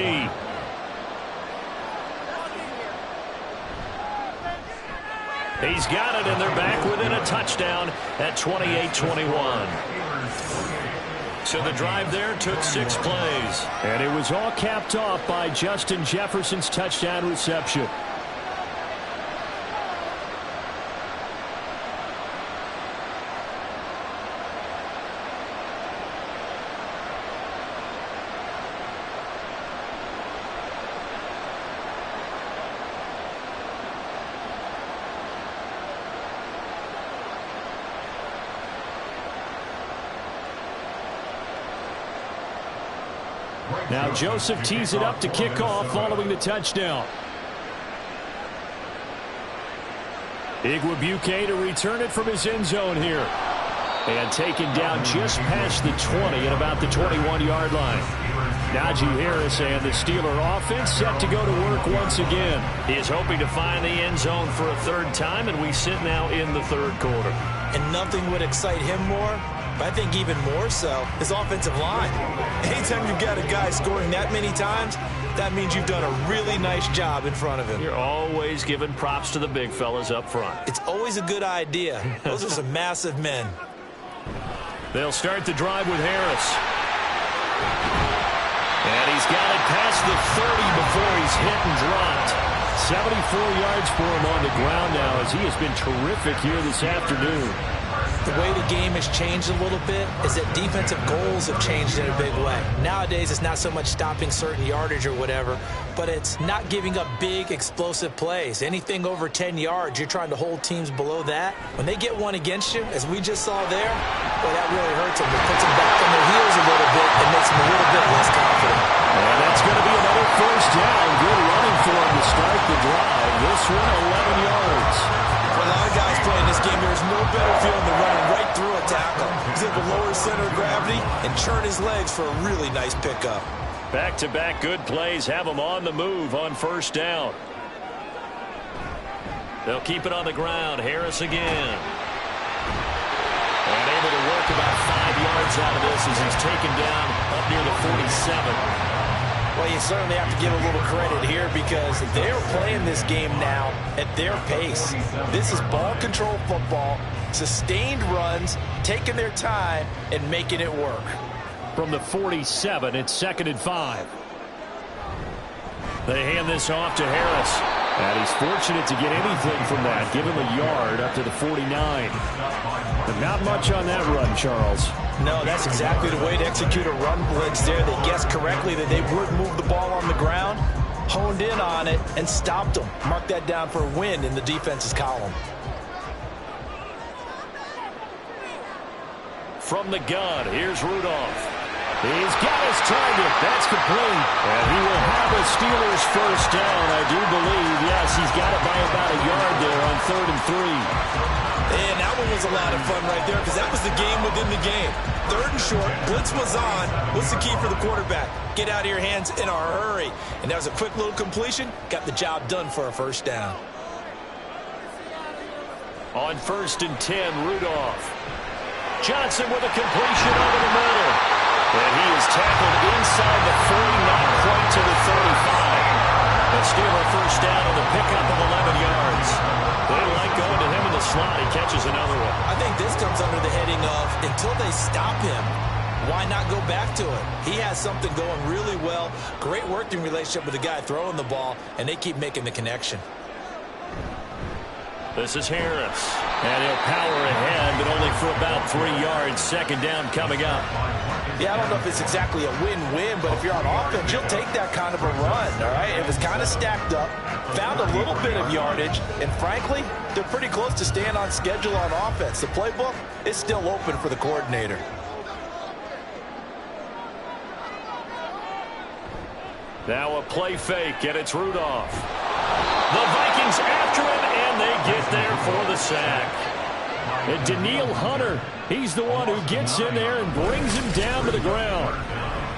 He's got it, and they're back within a touchdown at 28-21. So the drive there took 6 plays. And it was all capped off by Justin Jefferson's touchdown reception. Now Joseph tees it up to kick off following the touchdown. Igwebuike to return it from his end zone here. And taken down just past the 20 at about the 21-yard line. Najee Harris and the Steeler offense set to go to work once again. He is hoping to find the end zone for a third time, and we sit now in the third quarter. And nothing would excite him more, but I think even more so, his offensive line. Anytime you've got a guy scoring that many times, that means you've done a really nice job in front of him. You're always giving props to the big fellas up front. It's always a good idea. Those are some massive men. They'll start the drive with Harris. And he's got it past the 30 before he's hit and dropped. 74 yards for him on the ground now as he has been terrific here this afternoon. The way the game has changed a little bit is that defensive goals have changed in a big way. Nowadays, it's not so much stopping certain yardage or whatever, but it's not giving up big, explosive plays. Anything over 10 yards, you're trying to hold teams below that. When they get one against you, as we just saw there, well, that really hurts them. It puts them back on their heels a little bit and makes them a little bit less confident. And that's going to be another first down. Good running for him to start the drive. This one, 11 yards. For a lot of guys playing this game, there's no better feeling than running right through a tackle. He's able to lower his center of gravity and churn his legs for a really nice pickup. Back-to-back good plays have them on the move on first down. They'll keep it on the ground. Harris again. And able to work about 5 yards out of this as he's taken down up near the 47. Well, you certainly have to give a little credit here because they're playing this game now at their pace. This is ball control football, sustained runs, taking their time, and making it work. From the 47, it's 2nd and 5. They hand this off to Harris. And he's fortunate to get anything from that. Give him a yard up to the 49. But not much on that run, Charles. No, that's exactly the way to execute a run blitz there. They guessed correctly that they would move the ball on the ground, honed in on it, and stopped them. Mark that down for a win in the defense's column. From the gun, here's Rudolph. He's got his target. That's complete. And he will have a Steelers first down, I do believe. Yes, he's got it by about a yard there on 3rd and 3. And that one was a lot of fun right there because that was the game within the game. 3rd and short, blitz was on. What's the key for the quarterback? Get out of your hands in a hurry. And that was a quick little completion. Got the job done for a first down. On 1st and 10, Rudolph. Johnson with a completion over the middle. And he is tackled inside the 40, not quite to the 35. A Steeler first down on the pickup of 11 yards. They like going to him in the slot. He catches another one. I think this comes under the heading of until they stop him, why not go back to it? He has something going really well. Great working relationship with the guy throwing the ball, and they keep making the connection. This is Harris. And he'll power ahead, but only for about 3 yards. 2nd down coming up. Yeah, I don't know if it's exactly a win-win, but if you're on offense, you'll take that kind of a run, all right? It was kind of stacked up, found a little bit of yardage, and frankly, they're pretty close to staying on schedule on offense. The playbook is still open for the coordinator. Now a play fake, and it's Rudolph. The Vikings after him, and they get there for the sack. And Danielle Hunter, he's the one who gets in there and brings him down to the ground.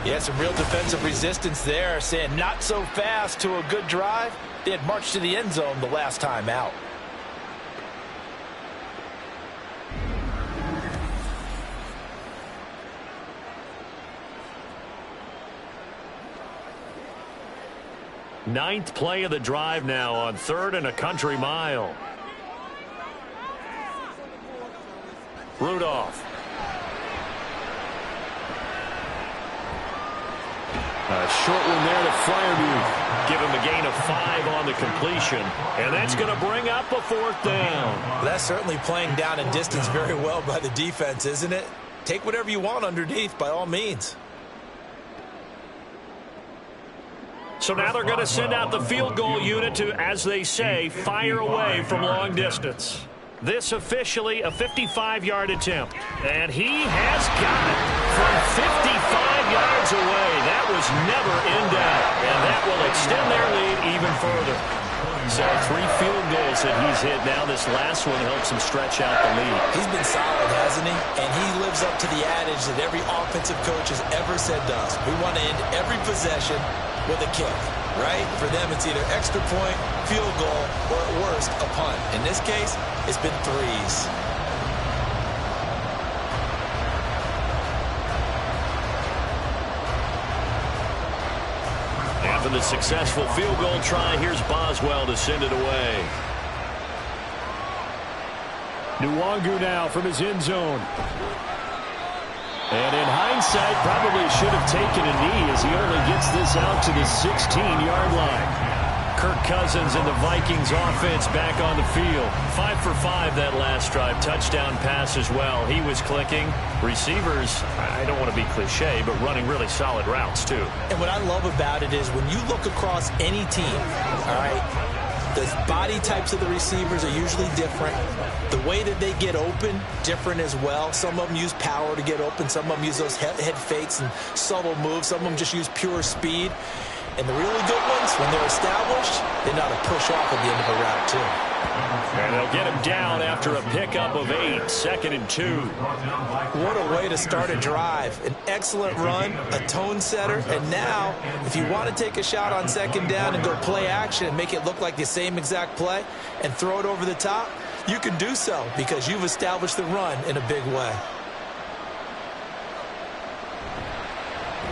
Yeah, some real defensive resistance there, saying not so fast to a good drive. They had marched to the end zone the last time out. Ninth play of the drive now on 3rd and a country mile. Rudolph. A short one there to Fryermuth. Give him a gain of 5 on the completion. And that's going to bring up a 4th down. Well, that's certainly playing down and distance very well by the defense, isn't it? Take whatever you want underneath, by all means. So now they're going to send out the field goal unit to, as they say, fire away from long distance. This officially a 55-yard attempt. And he has got it from 55 yards away. That was never in doubt. And that will extend their lead even further. So 3 field goals that he's hit now. This last one helps him stretch out the lead. He's been solid, hasn't he? And he lives up to the adage that every offensive coach has ever said to us. We want to end every possession with a kick, right? For them, it's either extra point, field goal, or at worst, a punt. In this case, it's been 3s. After the successful field goal try, here's Boswell to send it away. Nwangu now from his end zone. And in hindsight, probably should have taken a knee as he only gets this out to the 16-yard line. Kirk Cousins and the Vikings offense back on the field. 5 for 5 that last drive. Touchdown pass as well. He was clicking. Receivers, I don't want to be cliche, but running really solid routes too. And what I love about it is when you look across any team, all right, the body types of the receivers are usually different. The way that they get open, different as well. Some of them use power to get open. Some of them use those head fakes and subtle moves. Some of them just use pure speed. And the really good ones, when they're established, they know how to push off at the end of a route, too. And they'll get him down after a pickup of 8, 2nd and 2. What a way to start a drive. An excellent run, a tone setter, and now, if you want to take a shot on 2nd down and go play action and make it look like the same exact play and throw it over the top, you can do so because you've established the run in a big way.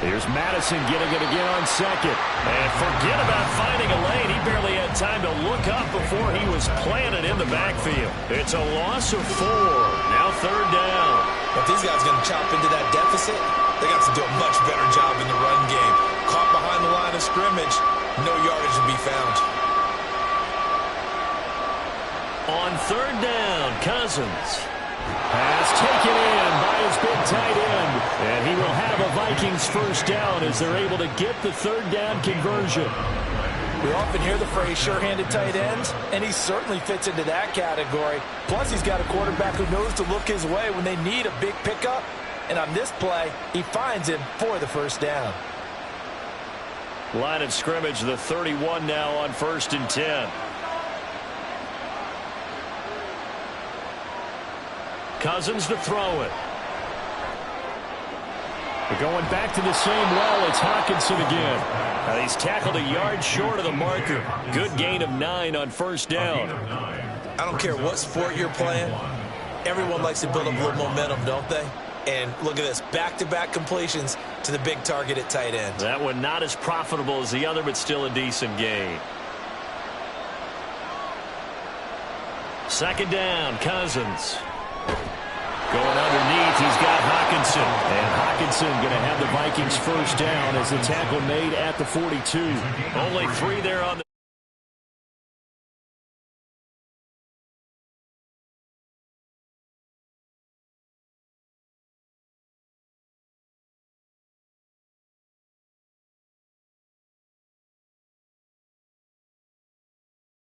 Here's Madison getting it again on 2nd. And forget about finding a lane. He barely had time to look up before he was planted in the backfield. It's a loss of 4. Now 3rd down. If these guys are going to chop into that deficit, they got to do a much better job in the run game. Caught behind the line of scrimmage, no yardage to be found. On 3rd down, Cousins. Pass taken in by his big tight end. And he will have a Vikings 1st down as they're able to get the 3rd down conversion. We often hear the phrase sure-handed tight ends, and he certainly fits into that category. Plus, he's got a quarterback who knows to look his way when they need a big pickup. And on this play, he finds him for the 1st down. Line of scrimmage, the 31 now on 1st and 10. Cousins to throw it. But going back to the same well, it's Hawkinson again. Now he's tackled a yard short of the marker. Good gain of 9 on 1st down. I don't care what sport you're playing. Everyone likes to build up a little momentum, don't they? And look at this, back-to-back completions to the big target at tight end. That one not as profitable as the other, but still a decent gain. 2nd down, Cousins. Going underneath, he's got Hawkinson. And Hawkinson going to have the Vikings 1st down as the tackle made at the 42. Only 3 there on the